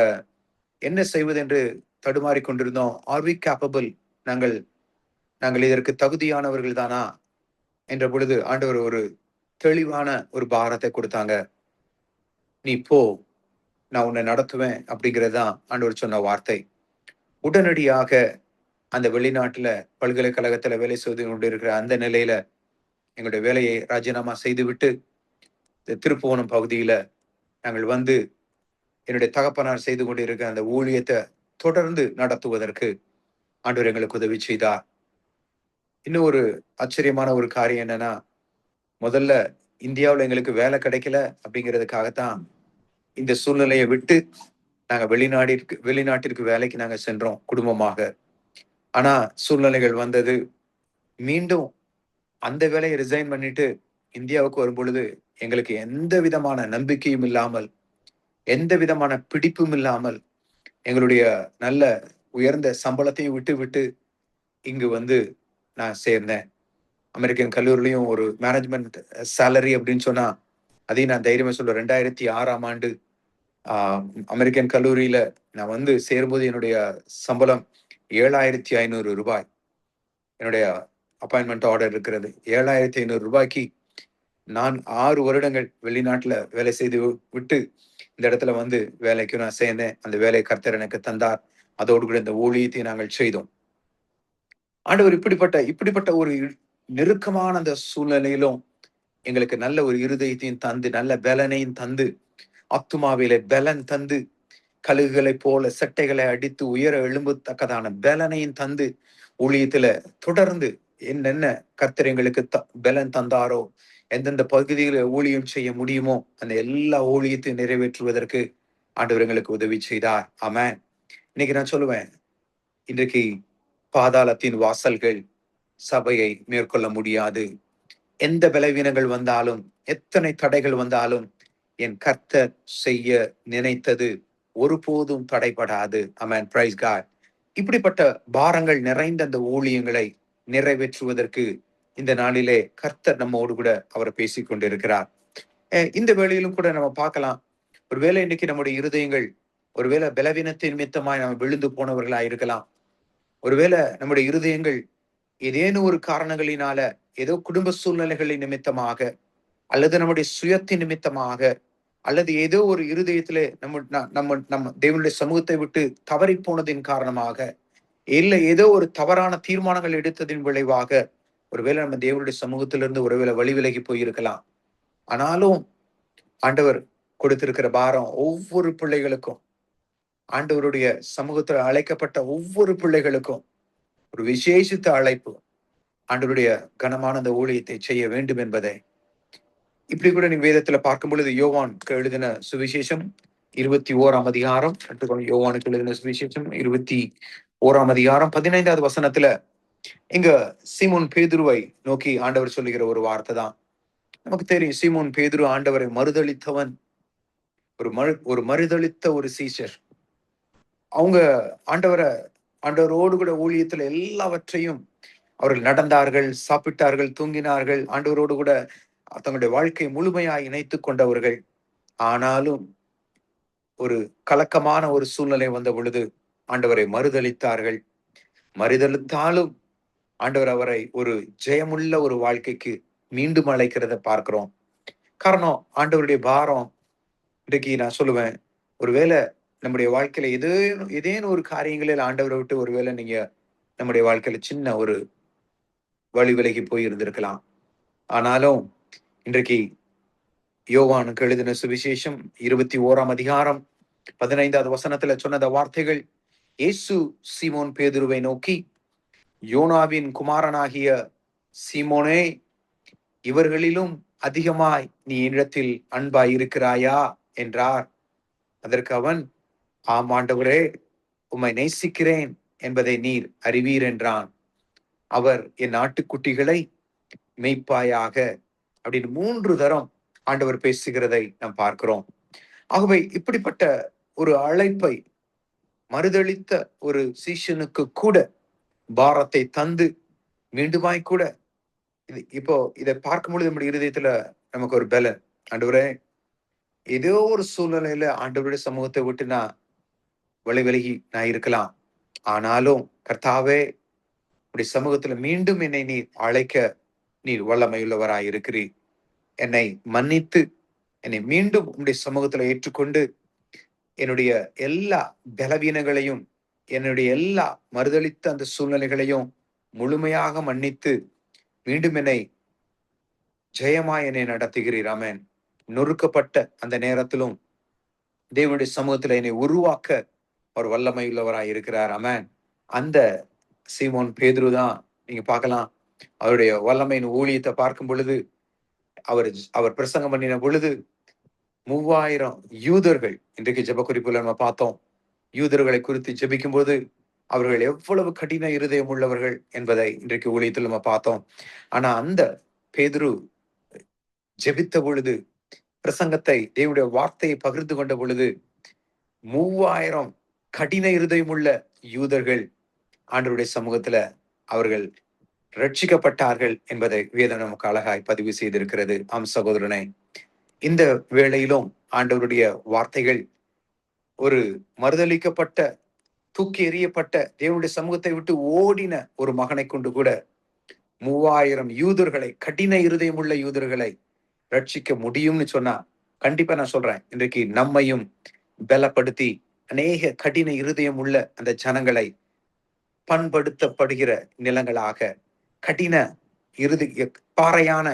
என்ன செய்வது என்று தடுமாறி கொண்டிருந்தோம். Are we capable? நாங்கள் நாங்கள் இதற்கு தகுதியானவர்கள் தானா என்ற பொழுது ஆண்டவர் ஒரு தெளிவான ஒரு பாரத்தை கொடுத்தாங்க. நீ போ, நான் உன்னை நடத்துவேன் அப்படிங்கிறதுதான் ஆண்டவர் சொன்ன வார்த்தை. உடனடியாக அந்த வெளிநாட்டுல பல்கலைக்கழகத்துல வேலை செய்து கொண்டிருக்கிற அந்த நிலையில எங்களுடைய வேலையை ராஜினாமா செய்துவிட்டு திருப்புவனம் பகுதியில நாங்கள் வந்து என்னுடைய தகப்பனார் செய்து கொண்டிருக்கிற அந்த ஊழியத்தை தொடர்ந்து நடத்துவதற்கு ஆண்டவர் எங்களுக்கு உதவி செய்தார். இன்னும் ஒரு ஆச்சரியமான ஒரு காரியம் என்னன்னா, முதல்ல இந்தியாவில் எங்களுக்கு வேலை கிடைக்கல அப்படிங்கிறதுக்காகத்தான் இந்த சூழ்நிலையை விட்டு நாங்க வெளிநாட்டிற்கு வேலைக்கு நாங்க சென்றோம் குடும்பமாக. ஆனா சூழ்நிலைகள் வந்தது. மீண்டும் அந்த வேலையை ரிசைன் பண்ணிட்டு இந்தியாவுக்கு வரும் பொழுது எங்களுக்கு எந்த விதமான நம்பிக்கையும் இல்லாமல், எந்த விதமான பிடிப்பும் இல்லாமல், எங்களுடைய நல்ல உயர்ந்த சம்பளத்தையும் விட்டு விட்டு இங்கு வந்து நான் சேர்ந்தேன். அமெரிக்கன் கல்லூரிலையும் ஒரு மேனேஜ்மெண்ட் சேலரி அப்படின்னு சொன்னா அதையும் நான் தைரியமா சொல்லுவேன். 2006ஆம் ஆண்டு அமெரிக்கன் கல்லூரியில நான் வந்து சேரும்போது என்னுடைய சம்பளம் ரூ. 7,500. என்னுடைய அப்பாயின்மெண்ட் ஆர்டர் இருக்கிறது. 7,500 நான் 6 வருடங்கள் வெளிநாட்டுல வேலை செய்து விட்டு இந்த இடத்துல வந்து வேலைக்கு நான் சேர்ந்தேன். அந்த வேலையை கர்த்தர் எனக்கு தந்தார். அதோடு கூட இந்த ஊழியத்தை நாங்கள் செய்தோம். ஆண்டவர் இப்படிப்பட்ட ஒரு நெருக்கமான அந்த சூழ்நிலையிலும் எங்களுக்கு நல்ல ஒரு இருதயத்தையும் தந்து, நல்ல பலனையும் தந்து, ஆத்துமாவிலே பலன் தந்து, கழுகுகளைப் போல செட்டைகளை அடித்து உயர எழும்பத்தக்கதான பலனையும் தந்து, ஊழியத்துல தொடர்ந்து என்னென்ன கர்த்தர் எங்களுக்கு பலன் தந்தாரோ, எந்தெந்த பகுதியில ஊழியம் செய்ய முடியுமோ அந்த எல்லா ஊழியத்தையும் நிறைவேற்றுவதற்கு ஆண்டவர் எங்களுக்கு உதவி செய்தார். ஆமென். இன்னைக்கு நான் சொல்லுவேன், இன்றைக்கு பாதாளத்தின் வாசல்கள் சபையை மேற்கொள்ள முடியாது. எந்த பலவீனங்கள் வந்தாலும், எத்தனை தடைகள் வந்தாலும், என் கர்த்தர் செய்ய நினைத்தது ஒருபோதும் தடைபடாது. ஆமென். Praise God. இப்படிப்பட்ட பாரங்கள் நிறைந்த அந்த ஊழியங்களை நிறைவேற்றுவதற்கு இந்த நாளிலே கர்த்தர் நம்மோடு கூட அவர் பேசிக் கொண்டிருக்கிறார். இந்த வேளையிலும் கூட நம்ம பார்க்கலாம், ஒருவேளை இன்னைக்கு நம்முடைய இருதயங்கள் ஒருவேளை பலவீனத்தின் நிமித்தமாய் நம்ம விழுந்து போனவர்களா இருக்கலாம். ஒருவேளை நம்முடைய இருதயங்கள் ஏதேனும் ஒரு காரணங்களினால, ஏதோ குடும்ப சூழ்நிலைகளின் நிமித்தமாக, அல்லது நம்முடைய சுயத்தின் நிமித்தமாக, அல்லது ஏதோ ஒரு இருதயத்திலே நம்ம தேவனுடைய சமூகத்தை விட்டு தவறி போனதின் காரணமாக, இல்லை ஏதோ ஒரு தவறான தீர்மானங்கள் எடுத்ததின் விளைவாக ஒருவேளை நம்ம தேவனுடைய சமூகத்திலிருந்து ஒருவேளை வழி விலகி போயிருக்கலாம். ஆனாலும் ஆண்டவர் கொடுத்திருக்கிற பாரம் ஒவ்வொரு பிள்ளைகளுக்கும், ஆண்டவருடைய சமூகத்தில் அழைக்கப்பட்ட ஒவ்வொரு பிள்ளைகளுக்கும் ஒரு விசேஷித்த அழைப்பு. ஆண்டவருடைய கனமான அந்த ஊழியத்தை செய்ய வேண்டும் என்பதை இப்படி கூட நீங்க வேதத்துல பார்க்கும் பொழுது யோவானுக்கு எழுதின சுவிசேஷம் 21ஆம் அதிகாரம், யோவானுக்கு எழுதின சுவிசேஷம் 21ஆம் அதிகாரம் 15வது வசனத்துல இங்க சீமோன் பேதுருவை நோக்கி ஆண்டவர் சொல்லுகிற ஒரு வார்த்தை தான். நமக்கு தெரியும், சீமோன் பேதுரு ஆண்டவரை மறுதளித்தவன், ஒரு மறுதளித்த ஒரு சீஷர். அவங்க ஆண்டவரோடு கூட ஊழியத்துல எல்லாவற்றையும் அவர்கள் நடந்தார்கள், சாப்பிட்டார்கள், தூங்கினார்கள், ஆண்டவரோடு கூட தங்களுடைய வாழ்க்கை முழுமையாய் இணைத்துக் கொண்டவர்கள். ஆனாலும் ஒரு கலக்கமான ஒரு சூழ்நிலை வந்த பொழுது ஆண்டவரை மறுதளித்தார்கள். மறுதளித்தாலும் ஆண்டவர் அவரை ஒரு ஜெயமுள்ள ஒரு வாழ்க்கைக்கு மீண்டும் அழைக்கிறத பார்க்கிறோம். காரணம், ஆண்டவருடைய பாரம். இன்றைக்கு நான் சொல்லுவேன், ஒருவேளை நம்முடைய வாழ்க்கையில ஏதேனும் ஒரு காரியங்களில் ஆண்டவரை விட்டு ஒருவேளை நீங்க நம்முடைய வாழ்க்கையில சின்ன ஒரு வழி விலகி போய் இருந்திருக்கலாம். ஆனாலும் இன்றைக்கு யோவானுக்கு எழுதின சுவிசேஷம் 21ஆம் அதிகாரம் 15வது வசனத்துல சொன்ன வார்த்தைகள், இயேசு சீமோன் பேதுருவை நோக்கி, யோனாவின் குமாரனாகிய சீமோனே, இவர்களிலும் அதிகமாய் நீ என்னிடத்தில் அன்பாய் இருக்கிறாயா என்றார். அதற்கு அவன், ஆம் ஆண்டவரே, உம்மை நேசிக்கிறேன் என்பதை நீர் அறிவீர் என்றான். அவர், என் ஆட்டுக்குட்டிகளை மேய்ப்பாயாக அப்படின்னு 3 தரம் ஆண்டவர் பேசுகிறதை நாம் பார்க்கிறோம். ஆகவே இப்படிப்பட்ட ஒரு அழைப்பை மறுதளித்த ஒரு சீஷனுக்கு கூட பாரத்தை தந்து மீண்டுமாய் கூட இப்போ இதை பார்க்கும் பொழுது நம்முடைய இருதயத்துல நமக்கு ஒரு பலன். ஆண்டவரே, ஏதோ ஒரு சூழ்நிலையில ஆண்டவருடைய சமூகத்தை விட்டு நான் விலகி நான் இருக்கலாம். ஆனாலும் கர்த்தாவே, உடைய சமூகத்துல மீண்டும் என்னை நீர் அழைக்க நீர் வல்லமையுள்ளவராய் இருக்கிறீர். என்னை மன்னித்து என்னை மீண்டும் உடைய சமூகத்துல ஏற்றுக்கொண்டு என்னுடைய எல்லா பலவீனங்களையும், என்னுடைய எல்லா மறுதளித்த அந்த சூழ்நிலைகளையும் முழுமையாக மன்னித்து மீண்டும் என்னை ஜெயமாய் என்னை நடத்துகிறீர். ஆமென். நொறுக்கப்பட்ட அந்த நேரத்திலும் தேவனுடைய சமூகத்துல என்னை உருவாக்க அவர் வல்லமை உள்ளவராய் இருக்கிறார். ஆமென். அந்த சீமோன் பேதுரு தான் நீங்க பார்க்கலாம். அவருடைய வல்லமையின் ஊழியத்தை பார்க்கும் பொழுது, அவர் பிரசங்கம் பண்ணின பொழுது 3000 யூதர்கள், இன்றைக்கு ஜெப குறிப்புல நம்ம பார்த்தோம், யூதர்களை குறித்து ஜெபிக்கும் போது அவர்கள் எவ்வளவு கடின இருதயம் உள்ளவர்கள் என்பதை இன்றைக்கு ஊழியத்தில் நம்ம பார்த்தோம். ஆனா அந்த பேதுரு ஜெபித்த பொழுது, பிரசங்கத்தை தேவனுடைய வார்த்தையை பகிர்ந்து கொண்ட பொழுது 3000 கடின இருதயம் உள்ள யூதர்கள் ஆண்டவருடைய சமூகத்துல அவர்கள் ரட்சிக்கப்பட்டார்கள் என்பதை வேதம் நமக்கு அழகாய் பதிவு செய்திருக்கிறது. ஆம் சகோதரனே, இந்த வேளையிலும் ஆண்டவருடைய வார்த்தைகள் ஒரு மறுதளிக்கப்பட்ட, தூக்கி எறியப்பட்ட, தேவனுடைய சமூகத்தை விட்டு ஓடின ஒரு மகனை கொண்டு கூட 3000 யூதர்களை, கடின இருதயம் உள்ள யூதர்களை ரட்சிக்க முடியும்னு சொன்னா, கண்டிப்பா நான் சொல்றேன், இன்றைக்கு நம்மையும் பலப்படுத்தி அநேக கடின இருதயம் உள்ள அந்த ஜனங்களை பண்படுத்தப்படுகிற நிலங்களாக, கடின இறுதி பாறையான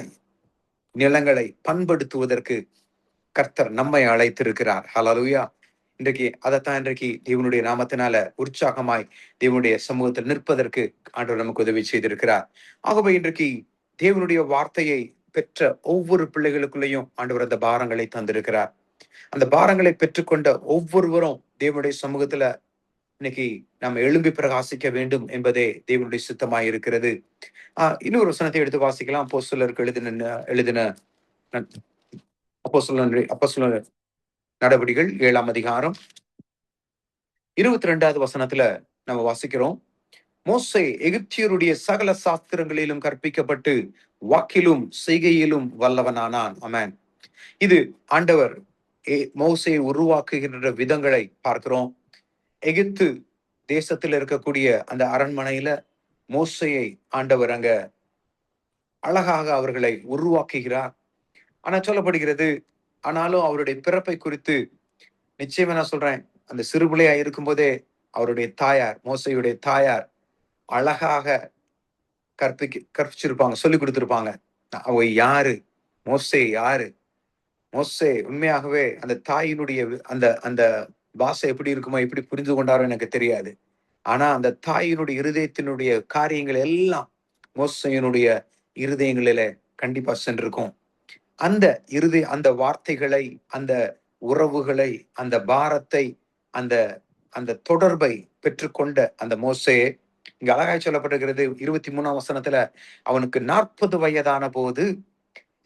நிலங்களை பண்படுத்துவதற்கு கர்த்தர் நம்மை அழைத்திருக்கிறார். ஹல்லேலூயா. இன்றைக்கு தேவனுடைய நாமத்தினால உற்சாகமாய் தேவனுடைய சமூகத்தில் நிற்பதற்கு ஆண்டவர் நமக்கு உதவி செய்திருக்கிறார். ஆகவே இன்றைக்கு தேவனுடைய வார்த்தையை பெற்ற ஒவ்வொரு பிள்ளைகளுக்குள்ளேயும் ஆண்டவர் அந்த பாரங்களை தந்திருக்கிறார். அந்த பாரங்களை பெற்றுக்கொண்ட ஒவ்வொருவரும் தேவனுடைய சமூகத்துல இன்னைக்கு நாம் எழும்பி பிரகாசிக்க வேண்டும் என்பதே தேவனுடைய சித்தமாய் இருக்கிறது. இன்னொரு வசனத்தை எடுத்து வாசிக்கலாம். அப்போஸ்தலருக்கு எழுதின அப்போஸ்தலர் நடவடிக்கைகள் 7ஆம் அதிகாரம் 22வது வசனத்துல நம்ம வாசிக்கிறோம். மோசே எகிப்தியருடைய சகல சாஸ்திரங்களிலும் கற்பிக்கப்பட்டு வாக்கிலும் செய்கையிலும் வல்லவனானான். ஆமென். இது ஆண்டவர் மோசேயை உருவாக்குகின்ற விதங்களை பார்க்கிறோம். எகிப்து தேசத்தில் இருக்கக்கூடிய அந்த அரண்மனையில மோசேயை ஆண்டவர் அங்க அழகாக அவர்களை உருவாக்குகிறார். ஆனா சொல்லப்படுகிறது, ஆனாலும் அவருடைய பிறப்பை குறித்து நிச்சயமா நான் சொல்றேன், அந்த சிறுபிள்ளையா இருக்கும் போதே அவருடைய தாயார், மோசேயுடைய தாயார் அழகாக கற்பிச்சிருப்பாங்க, சொல்லி கொடுத்திருப்பாங்க. அவ யாரு, மோசே யாரு, மோசே உண்மையாகவே அந்த தாயினுடைய அந்த அந்த பாஷை எப்படி இருக்குமோ, எப்படி புரிந்து கொண்டாரோ எனக்கு தெரியாது. ஆனா அந்த தாயினுடைய இருதயத்தினுடைய காரியங்கள் எல்லாம் மோசையினுடைய இருதயங்களில கண்டிப்பா சென்றிருக்கும். அந்த அந்த வார்த்தைகளை, அந்த உறவுகளை, அந்த பாரத்தை, அந்த அந்த தொடர்பை பெற்றுக்கொண்ட அந்த மோசே, இங்க அழகாய் சொல்லப்பட்டிருக்கிறது 23ஆம் வசனத்துல, அவனுக்கு 40 வயதான போது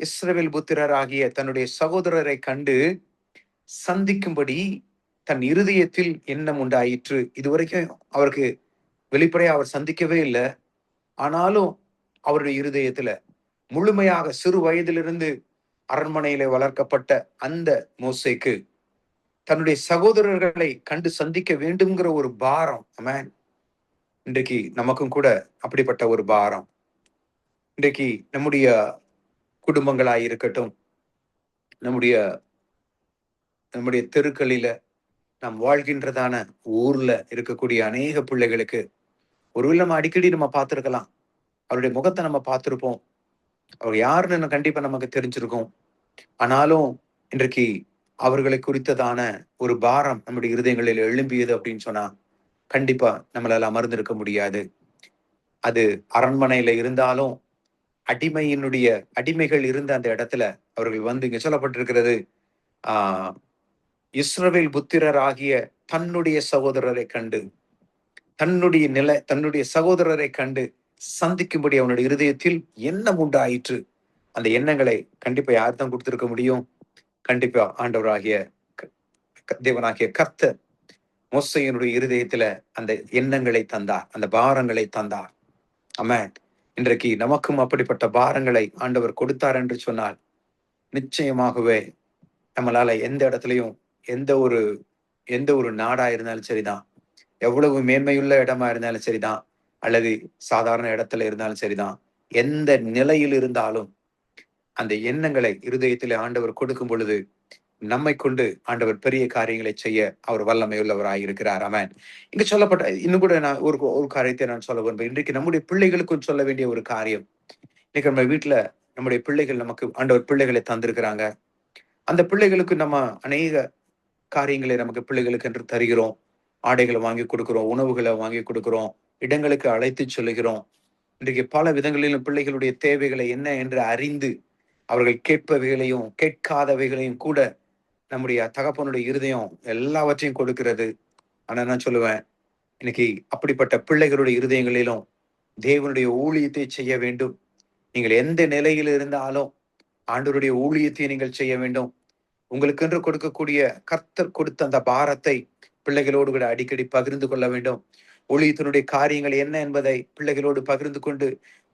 இஸ்ரவேல் புத்திரர் ஆகிய தன்னுடைய சகோதரரை கண்டு சந்திக்கும்படி தன் இருதயத்தில் எண்ணம் உண்டாயிற்று. இதுவரைக்கும் அவருக்கு வெளிப்படையா அவர் சந்திக்கவே இல்லை. ஆனாலும் அவருடைய இருதயத்துல முழுமையாக சிறு வயதிலிருந்து அரண்மனையில வளர்க்கப்பட்ட அந்த மோசேக்கு தன்னுடைய சகோதரர்களை கண்டு சந்திக்க வேண்டும்ங்கிற ஒரு பாரம். ஆமென். இன்றைக்கு நமக்கும் கூட அப்படிப்பட்ட ஒரு பாரம். இன்றைக்கு நம்முடைய குடும்பங்களாய் இருக்கட்டும், நம்முடைய தெருக்களில, நாம் வாழ்கின்றதான ஊர்ல இருக்கக்கூடிய அநேக பிள்ளைகளுக்கு ஒருவேளை நம்ம அடிக்கடி நம்ம பார்த்திருக்கலாம், அவருடைய முகத்தை நம்ம பார்த்திருப்போம், அவர் யாருன்னு கண்டிப்பா நமக்கு தெரிஞ்சிருக்கும். ஆனாலும் இன்றைக்கு அவர்களை குறித்ததான ஒரு பாரம் நம்முடைய இருதயங்களில் எழும்பியது அப்படின்னு சொன்னா கண்டிப்பா நம்மளால அமர்ந்திருக்க முடியாது. அது அரண்மனையில இருந்தாலும், அடிமைகள் இருந்த அந்த இடத்துல அவர்கள் வந்து, இங்க சொல்லப்பட்டிருக்கிறது, இஸ்ரவேல் புத்திரர் ஆகிய தன்னுடைய சகோதரரை கண்டு, தன்னுடைய சகோதரரை கண்டு சந்திக்கும்படி அவனுடைய இருதயத்தில் எண்ணம் உண்டாயிற்று. அந்த எண்ணங்களை கண்டிப்பா யார் தான் கொடுத்திருக்க முடியும்? கண்டிப்பா ஆண்டவராகிய தேவனாகிய கர்த்தர் மோசேயினுடைய இருதயத்துல அந்த எண்ணங்களை தந்தார், அந்த பாரங்களை தந்தார். ஆமென். இன்றைக்கு நமக்கும் அப்படிப்பட்ட பாரங்களை ஆண்டவர் கொடுத்தார் என்று சொன்னால் நிச்சயமாகவே நம்மளால எந்த இடத்துலையும் எந்த ஒரு எந்த ஒரு நாடா இருந்தாலும் சரிதான், எவ்வளவு மேன்மையுள்ள இடமா இருந்தாலும் சரிதான், அல்லது சாதாரண இடத்துல இருந்தாலும் சரிதான், எந்த நிலையில் இருந்தாலும் அந்த எண்ணங்களை இருதயத்திலே ஆண்டவர் கொடுக்கும் பொழுது நம்மை கொண்டு ஆண்டவர் பெரிய காரியங்களை செய்ய அவர் வல்லமை உள்ளவராய் இருக்கிறார். ஆமென். இங்க சொல்லப்பட்ட இன்னும் கூட நான் ஒரு காரியத்தை நான் சொல்ல விரும்புகிறேன். இன்றைக்கு நம்முடைய பிள்ளைகளுக்கும் சொல்ல வேண்டிய ஒரு காரியம். இன்னைக்கு நம்ம வீட்டுல நம்முடைய பிள்ளைகள், நமக்கு ஆண்டவர் பிள்ளைகளை தந்திருக்கிறாங்க. அந்த பிள்ளைகளுக்கு நம்ம அநேக காரியங்களை நமக்கு பிள்ளைகளுக்கு என்று தருகிறோம். ஆடைகளை வாங்கி கொடுக்கிறோம், உணவுகளை வாங்கி கொடுக்கிறோம், இடங்களுக்கு அழைத்து செல்லுகிறோம். இன்றைக்கு பல விதங்களிலும் பிள்ளைகளுடைய தேவைகளை என்ன என்று அறிந்து அவர்கள் கேட்பவைகளையும் கேட்காதவைகளையும் கூட நம்முடைய தகப்பனுடைய இருதயம் எல்லாவற்றையும் கொடுக்கிறது. ஆனா நான் சொல்லுவேன், இன்னைக்கு அப்படிப்பட்ட பிள்ளைகளுடைய இருதயங்களிலும் தேவனுடைய ஊழியத்தை செய்ய வேண்டும். நீங்கள் எந்த நிலையில் இருந்தாலும் ஆண்டவருடைய ஊழியத்தை நீங்கள் செய்ய வேண்டும். உங்களுக்கென்று கொடுக்கக்கூடிய கர்த்தர் கொடுத்த அந்த பாரத்தை பிள்ளைகளோடு கூட அடிக்கடி பகிர்ந்து கொள்ள வேண்டும். ஊழியத்தினுடைய காரியங்கள் என்ன என்பதை பிள்ளைகளோடு பகிர்ந்து கொண்டு,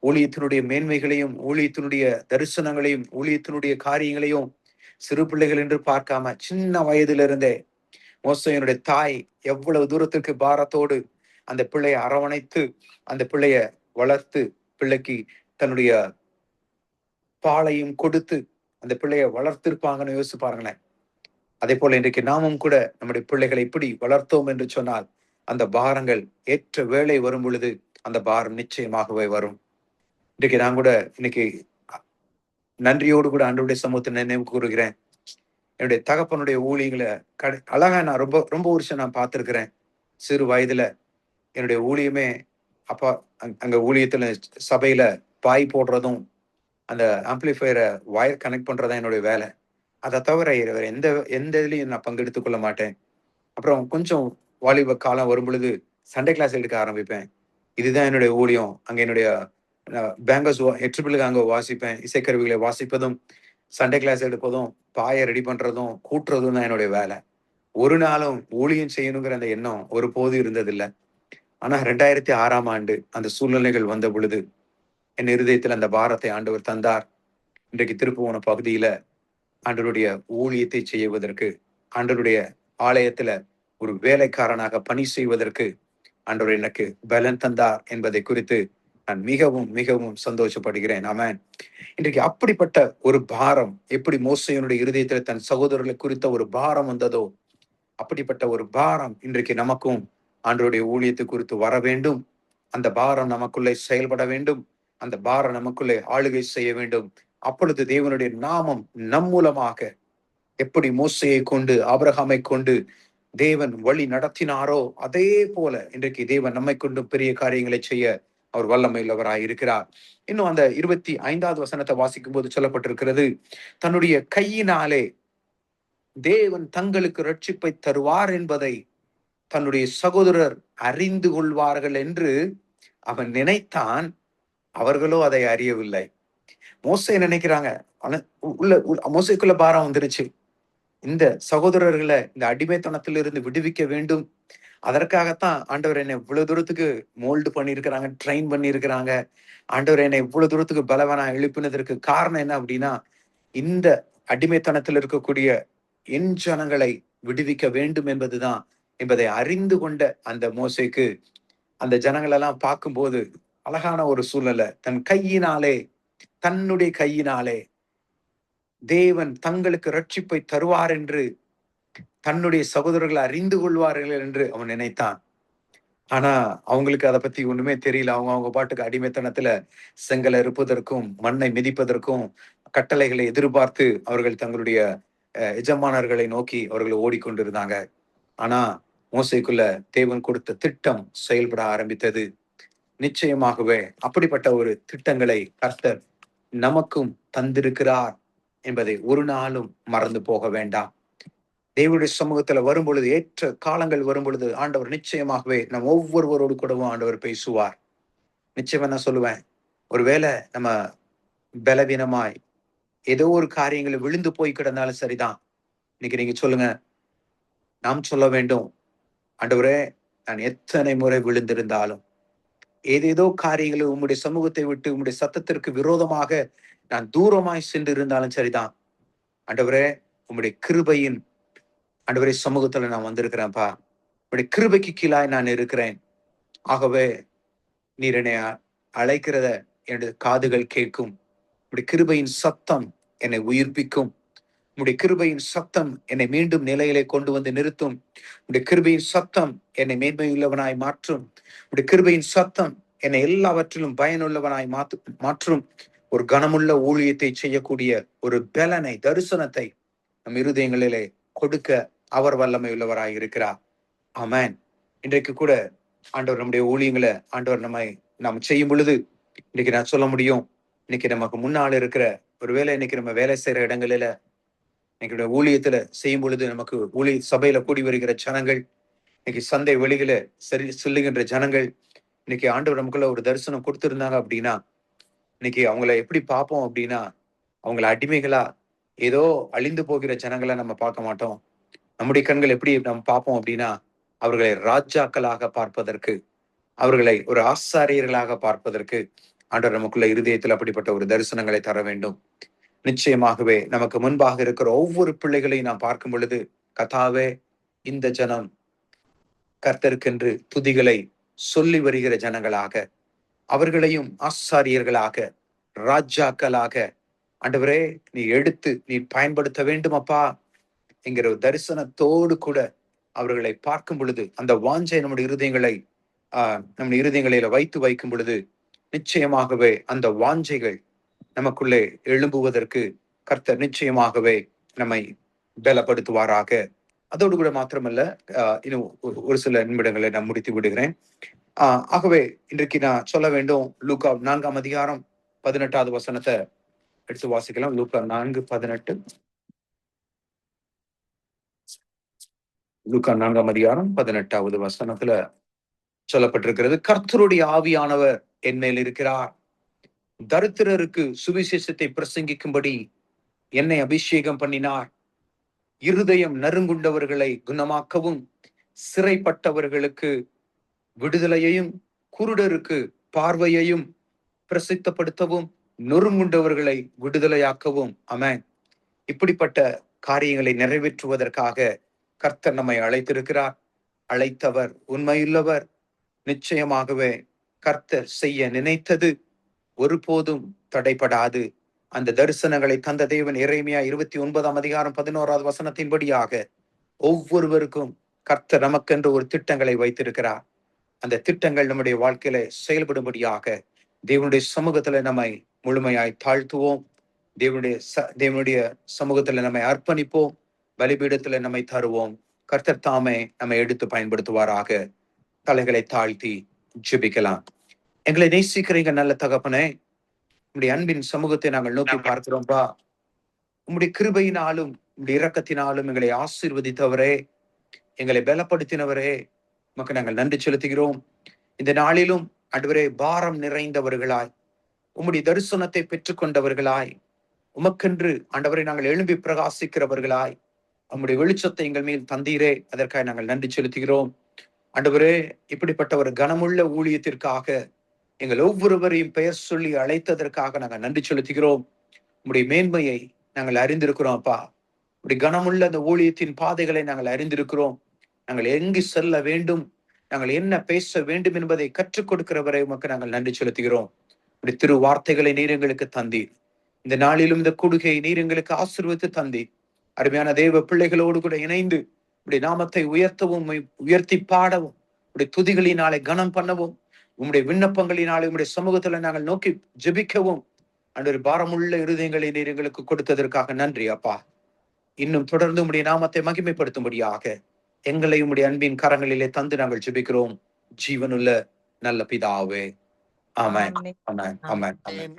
ஊழியத்தினுடைய மேன்மைகளையும், ஊழியத்தினுடைய தரிசனங்களையும், ஊழியத்தினுடைய காரியங்களையும் சிறு பிள்ளைகள் என்று பார்க்காம சின்ன வயதிலிருந்தே மோசேயினுடைய தாய் எவ்வளவு தூரத்திற்கு பாரத்தோடு அந்த பிள்ளையை அரவணைத்து அந்த பிள்ளைய வளர்த்து, பிள்ளைக்கு தன்னுடைய பாலையும் கொடுத்து அந்த பிள்ளைய வளர்த்திருப்பாங்கன்னு யோசிச்சு பாருங்களேன். அதே போல இன்றைக்கு நாமும் கூட நம்முடைய பிள்ளைகளை இப்படி வளர்த்தோம் என்று சொன்னால் அந்த பாரங்கள் ஏற்ற வேலை வரும் பொழுது அந்த பாரம் நிச்சயமாகவே வரும். இன்றைக்கு நான் கூட இன்னைக்கு நன்றியோடு கூட ஆண்டவருடைய சமூகத்தை நினைவு கூறுகிறேன். என்னுடைய தகப்பனுடைய ஊழியங்களை அழகா நான் ரொம்ப ரொம்ப வருஷம் நான் பார்த்திருக்கிறேன். சிறு வயதுல என்னுடைய ஊழியமே அப்பா அங்க ஊழியத்துல சபையில பாய் போடுறதும் அந்த ஆம்பிளிஃபயரை வயர் கனெக்ட் பண்றதுதான் என்னுடைய வேலை. அதை தவிர எந்த எந்த இதுலயும் நான் பங்கெடுத்துக் கொள்ள மாட்டேன். அப்புறம் கொஞ்சம் வாலிப காலம் வரும் பொழுது சண்டே கிளாஸ் எடுக்க ஆரம்பிப்பேன். இதுதான் என்னுடைய ஊழியம். அங்க என்னுடைய பேங்கர்ஸ் எட்ரிபிளுக்கு அங்க வாசிப்பேன். இசைக்கருவிகளை வாசிப்பதும், சண்டே கிளாஸ் எடுப்பதும், பாயை ரெடி பண்றதும், கூட்டுறதும் தான் என்னுடைய வேலை. ஒரு நாளும் ஊழியம் செய்யணுங்கிற அந்த எண்ணம் ஒரு போது இருந்ததில்லை. ஆனா 2006ஆம் ஆண்டு அந்த சூழ்நிலைகள் வந்த பொழுது என் இருதயத்தில் அந்த பாரத்தை ஆண்டவர் தந்தார். இன்றைக்கு திருப்புவன பகுதியில ஆண்டவருடைய ஊழியத்தை செய்வதற்கு, ஆண்டவருடைய ஆலயத்துல ஒரு வேலைக்காரனாக பணி செய்வதற்கு ஆண்டவர் எனக்கு பலன் தந்தார் என்பதை குறித்து நான் மிகவும் மிகவும் சந்தோஷப்படுகிறேன். ஆமென். இன்றைக்கு அப்படிப்பட்ட ஒரு பாரம் எப்படி மோசேயினுடைய இருதயத்தில் தன் சகோதரர்களை குறித்த ஒரு பாரம் வந்ததோ, அப்படிப்பட்ட ஒரு பாரம் இன்றைக்கு நமக்கும் ஆண்டவருடைய ஊழியத்தை குறித்து வர வேண்டும். அந்த பாரம் நமக்குள்ளே செயல்பட வேண்டும். அந்த பாரம் நமக்குள்ளே ஆளுகை செய்ய வேண்டும். அப்பொழுது தேவனுடைய நாமம் நம் மூலமாக எப்படி மோசேயை கொண்டு, ஆபிரகாமை கொண்டு தேவன் வழி நடத்தினாரோ அதே போல இன்றைக்கு தேவன் நம்மை கொண்டு பெரிய காரியங்களை செய்ய அவர் வல்லமை உள்ளவராய் இருக்கிறார். இன்னும் அந்த 25வது வசனத்தை வாசிக்கும் போது சொல்லப்பட்டிருக்கிறது, தன்னுடைய கையினாலே தேவன் தங்களுக்கு ரட்சிப்பை தருவார் என்பதை தன்னுடைய சகோதரர் அறிந்து கொள்வார்கள் என்று அவன் நினைத்தான். அவர்களோ அதை அறியவில்லை. மோசே நினைக்கிறாங்க, மோசேக்குள்ள பாரம் வந்துருச்சு. இந்த சகோதரர்களை இந்த அடிமைத்தனத்திலிருந்து விடுவிக்க வேண்டும். அதற்காகத்தான் ஆண்டவர் என்னை இவ்வளவு தூரத்துக்கு மோல்டு பண்ணியிருக்கிறாங்க, ட்ரெயின் பண்ணியிருக்கிறாங்க. ஆண்டவர் என்னை இவ்வளவு தூரத்துக்கு பலவனா எழுப்பினதற்கு காரணம் என்ன அப்படின்னா, இந்த அடிமைத்தனத்தில் இருக்கக்கூடிய என் ஜனங்களை விடுவிக்க வேண்டும் என்பதுதான் என்பதை அறிந்து கொண்ட அந்த மோசேக்கு அந்த ஜனங்களெல்லாம் பார்க்கும்போது அழகான ஒரு சூழ்நிலை. தன்னுடைய கையினாலே தேவன் தங்களுக்கு ரட்சிப்பை தருவார் என்று தன்னுடைய சகோதரர்களை அறிந்து கொள்வார்கள் என்று அவன் நினைத்தான். ஆனா அவங்களுக்கு அதை பத்தி ஒண்ணுமே தெரியல. அவங்க பாட்டுக்கு அடிமைத்தனத்துல செங்கலை இருப்பதற்கும் மண்ணை மிதிப்பதற்கும் கட்டளைகளை எதிர்பார்த்து அவர்கள் தங்களுடைய எஜமானர்களை நோக்கி அவர்கள் ஓடிக்கொண்டிருந்தாங்க. ஆனா மோசேக்குள்ள தேவன் கொடுத்த திட்டம் செயல்பட ஆரம்பித்தது. நிச்சயமாகவே அப்படிப்பட்ட ஒரு திட்டங்களை கர்த்தர் நமக்கும் தந்திருக்கிறார் என்பதை ஒரு நாளும் மறந்து போக வேண்டாம். தேவனுடைய சமூகத்துல வரும் பொழுது, ஏற்ற காலங்கள் வரும் பொழுது ஆண்டவர் நிச்சயமாகவே நம் ஒவ்வொருவரோடு கூடவும் ஆண்டவர் பேசுவார். நிச்சயமா நான் சொல்லுவேன், ஒருவேளை நம்ம பலவீனமாய் ஏதோ ஒரு காரியங்களை விழுந்து போய் கிடந்தாலும் சரிதான். இன்னைக்கு நீங்க சொல்லுங்க, நாம் சொல்ல வேண்டும், ஆண்டவரே நான் எத்தனை முறை விழுந்திருந்தாலும், ஏதேதோ காரியங்களை உம்முடைய சமூகத்தை விட்டு உம்முடைய சத்தத்திற்கு விரோதமாக நான் தூரமாய் சென்று இருந்தாலும் சரிதான், ஆண்டவரே உம்முடைய கிருபையின் ஆண்டவரே சமூகத்துல நான் வந்திருக்கிறேன்ப்பா. உடைய கிருபைக்கு கீழாய் நான் இருக்கிறேன். ஆகவே நீர் என்னை அழைக்கிறத என்னுடைய காதுகள் கேட்கும். உடைய கிருபையின் சத்தம் என்னை உயிர்ப்பிக்கும். உடைய கிருபையின் சத்தம் என்னை மீண்டும் நிலையிலே கொண்டு வந்து நிறுத்தும். உடைய கிருபையின் சத்தம் என்னை மேன்மையுள்ளவனாய் மாற்றும். உடைய கிருபையின் சத்தம் என்னை எல்லாவற்றிலும் பயனுள்ளவனாய் மாற்றும். ஒரு கனமுள்ள ஊழியத்தை செய்யக்கூடிய ஒரு பலனை, தரிசனத்தை நம் இருதயங்களிலே கொடுக்க அவர் வல்லமை உள்ளவராய் இருக்கிறார். ஆமென். இன்றைக்கு கூட ஆண்டவர் நம்முடைய ஊழியங்களை ஆண்டவர் நாம் செய்யும் பொழுது இன்னைக்கு நான் சொல்ல முடியும், இன்னைக்கு நமக்கு முன்னால் இருக்கிற ஒருவேளை இன்னைக்கு நம்ம வேலை செய்யற இடங்களில இன்னைக்கு ஊழியத்துல செய்யும் பொழுது நமக்கு சபையில கூடி வருகிற ஜனங்கள், இன்னைக்கு சந்தை வெளியில சொல்லுகின்ற ஜனங்கள், இன்னைக்கு ஆண்டவர் நமக்குள்ள ஒரு தரிசனம் கொடுத்திருந்தாங்க அப்படின்னா, இன்னைக்கு அவங்கள எப்படி பார்ப்போம் அப்படின்னா, அவங்கள அடிமைகளா ஏதோ அழிந்து போகிற ஜனங்களை நம்ம பார்க்க மாட்டோம். நம்முடைய கண்கள் எப்படி நம்ம பார்ப்போம் அப்படின்னா, அவர்களை ராஜாக்களாக பார்ப்பதற்கு, அவர்களை ஒரு ஆசாரியர்களாக பார்ப்பதற்கு ஆண்டவர் நமக்குள்ள இருதயத்தில் அப்படிப்பட்ட ஒரு தரிசனங்களை தர வேண்டும். நிச்சயமாகவே நமக்கு முன்பாக இருக்கிற ஒவ்வொரு பிள்ளைகளையும் நாம் பார்க்கும் பொழுது, கர்த்தாவே, இந்த ஜனம் கர்த்தருக்கென்று துதிகளை சொல்லி வருகிற ஜனங்களாக, அவர்களையும் ஆசாரியர்களாக, ராஜாக்களாக ஆண்டவரே நீ எடுத்து நீ பயன்படுத்த வேண்டும் அப்பா என்கிற தரிசனத்தோடு கூட அவர்களை பார்க்கும் பொழுது, அந்த வாஞ்சை நம்முடைய இருதயங்களில வைக்கும் பொழுது, நிச்சயமாகவே அந்த வாஞ்சைகள் நமக்குள்ளே எழும்புவதற்கு கர்த்தர் நிச்சயமாகவே நம்மை பலப்படுத்துவாராக. அதோடு கூட மாத்திரமல்ல, இன்னும் ஒரு சில நிமிடங்களை நான் முடித்து விடுகிறேன். ஆகவே இன்றைக்கு நான் சொல்ல வேண்டும், லூக்கா 4ஆம் அதிகாரம் 18வது வசனத்தை எடுத்து வாசிக்கலாம். லூக்கா 4:18. லூக்கா 4ஆம் அதிகாரம் 18வது வசனத்துல சொல்லப்பட்டிருக்கிறது, கர்த்தருடைய ஆவியானவர் என் மேல் இருக்கிறார், தரித்திரருக்கு சுவிசேஷத்தை பிரசங்கிக்கும்படி என்னை அபிஷேகம் பண்ணினார், இருதயம் நறுங்குண்டவர்களை குணமாக்கவும், சிறைப்பட்டவர்களுக்கு விடுதலையையும், குருடருக்கு பார்வையையும் பிரசித்தப்படுத்தவும், நொறுங்குண்டவர்களை விடுதலையாக்கவும். ஆமென். இப்படிப்பட்ட காரியங்களை நிறைவேற்றுவதற்காக கர்த்தர் நம்மை அழைத்திருக்கிறார். அழைத்தவர் உண்மையுள்ளவர். நிச்சயமாகவே கர்த்தர் செய்ய நினைத்தது ஒருபோதும் தடைபடாது. அந்த தரிசனங்களை தந்த தேவன் எரேமியா 29ஆம் அதிகாரம் 11வது வசனத்தின்படியாக ஒவ்வொருவருக்கும் கர்த்தர் நமக்கென்று ஒரு திட்டங்களை வைத்திருக்கிறார். அந்த திட்டங்கள் நம்முடைய வாழ்க்கையில செயல்படும்படியாக தேவனுடைய சமூகத்துல நம்மை முழுமையாய் தாழ்த்துவோம். தேவனுடைய சமூகத்துல நம்மை அர்ப்பணிப்போம். பலிபீடத்துல நம்மை தருவோம். கர்த்தர் தாமே நம்மை எடுத்து பயன்படுத்துவாராக. தலைகளை தாழ்த்தி ஜெபிக்கலாம். எங்களை நேசிக்கிறீங்க நல்ல தகப்பனே, உம்முடைய அன்பின் சமூகத்தை நாங்கள் நோக்கி பார்க்கிறோம்பா. உம்முடைய கிருபையினாலும் உம்முடைய இரக்கத்தினாலும் எங்களை ஆசீர்வதித்தவரே, எங்களை பலப்படுத்தினவரே, உமக்கு நாங்கள் நன்றி செலுத்துகிறோம். இந்த நாளிலும் ஆண்டவரே, பாரம் நிறைந்தவர்களாய், உம்முடைய தரிசனத்தை பெற்றுக்கொண்டவர்களாய், உமக்கென்று ஆண்டவரை நாங்கள் எழும்பி பிரகாசிக்கிறவர்களாய், உம்முடைய வெளிச்சத்தை எங்கள் மேல் தந்தீரே, அதற்காக நாங்கள் நன்றி செலுத்துகிறோம். ஆண்டவரே, இப்படிப்பட்ட ஒரு கனமுள்ள ஊழியத்திற்காக எங்கள் ஒவ்வொருவரையும் பெயர் சொல்லி அழைத்ததற்காக நாங்கள் நன்றி செலுத்துகிறோம். உம்முடைய மேன்மையை நாங்கள் அறிந்திருக்கிறோம் அப்பா. உடைய கனமுள்ள அந்த ஊழியத்தின் பாதைகளை நாங்கள் அறிந்திருக்கிறோம். நாங்கள் எங்கு செல்ல வேண்டும், நாங்கள் என்ன பேச வேண்டும் என்பதை கற்றுக் கொடுக்கிறவரை உமக்கு நாங்கள் நன்றி செலுத்துகிறோம். உடைய திரு வார்த்தைகளை நீர் எங்களுக்கு தந்தீர். இந்த நாளிலும் இந்த கொடுகை நீர் எங்களுக்கு ஆசீர்வதித்து தந்தீர். அருமையான தேவ பிள்ளைகளோடு கூட இணைந்து உடைய நாமத்தை உயர்த்தவும், உயர்த்தி பாடவும், உடைய துதிகளினாலே கனம் பண்ணவும், உம்முடைய விண்ணப்பங்களினாலே உம்முடைய சமூகத்துல நாங்கள் நோக்கி ஜெபிக்கவும் அன்று பாரமுள்ள இருதயங்களை நீர் எங்களுக்கு கொடுத்ததற்காக நன்றி அப்பா. இன்னும் தொடர்ந்து உம்முடைய நாமத்தை மகிமைப்படுத்தும்படியாக எங்களை உம்முடைய அன்பின் கரங்களிலே தந்து நாங்கள் ஜெபிக்கிறோம். ஜீவனுள்ள நல்ல பிதாவே. ஆமென். ஆமென். ஆமென். ஆமென்.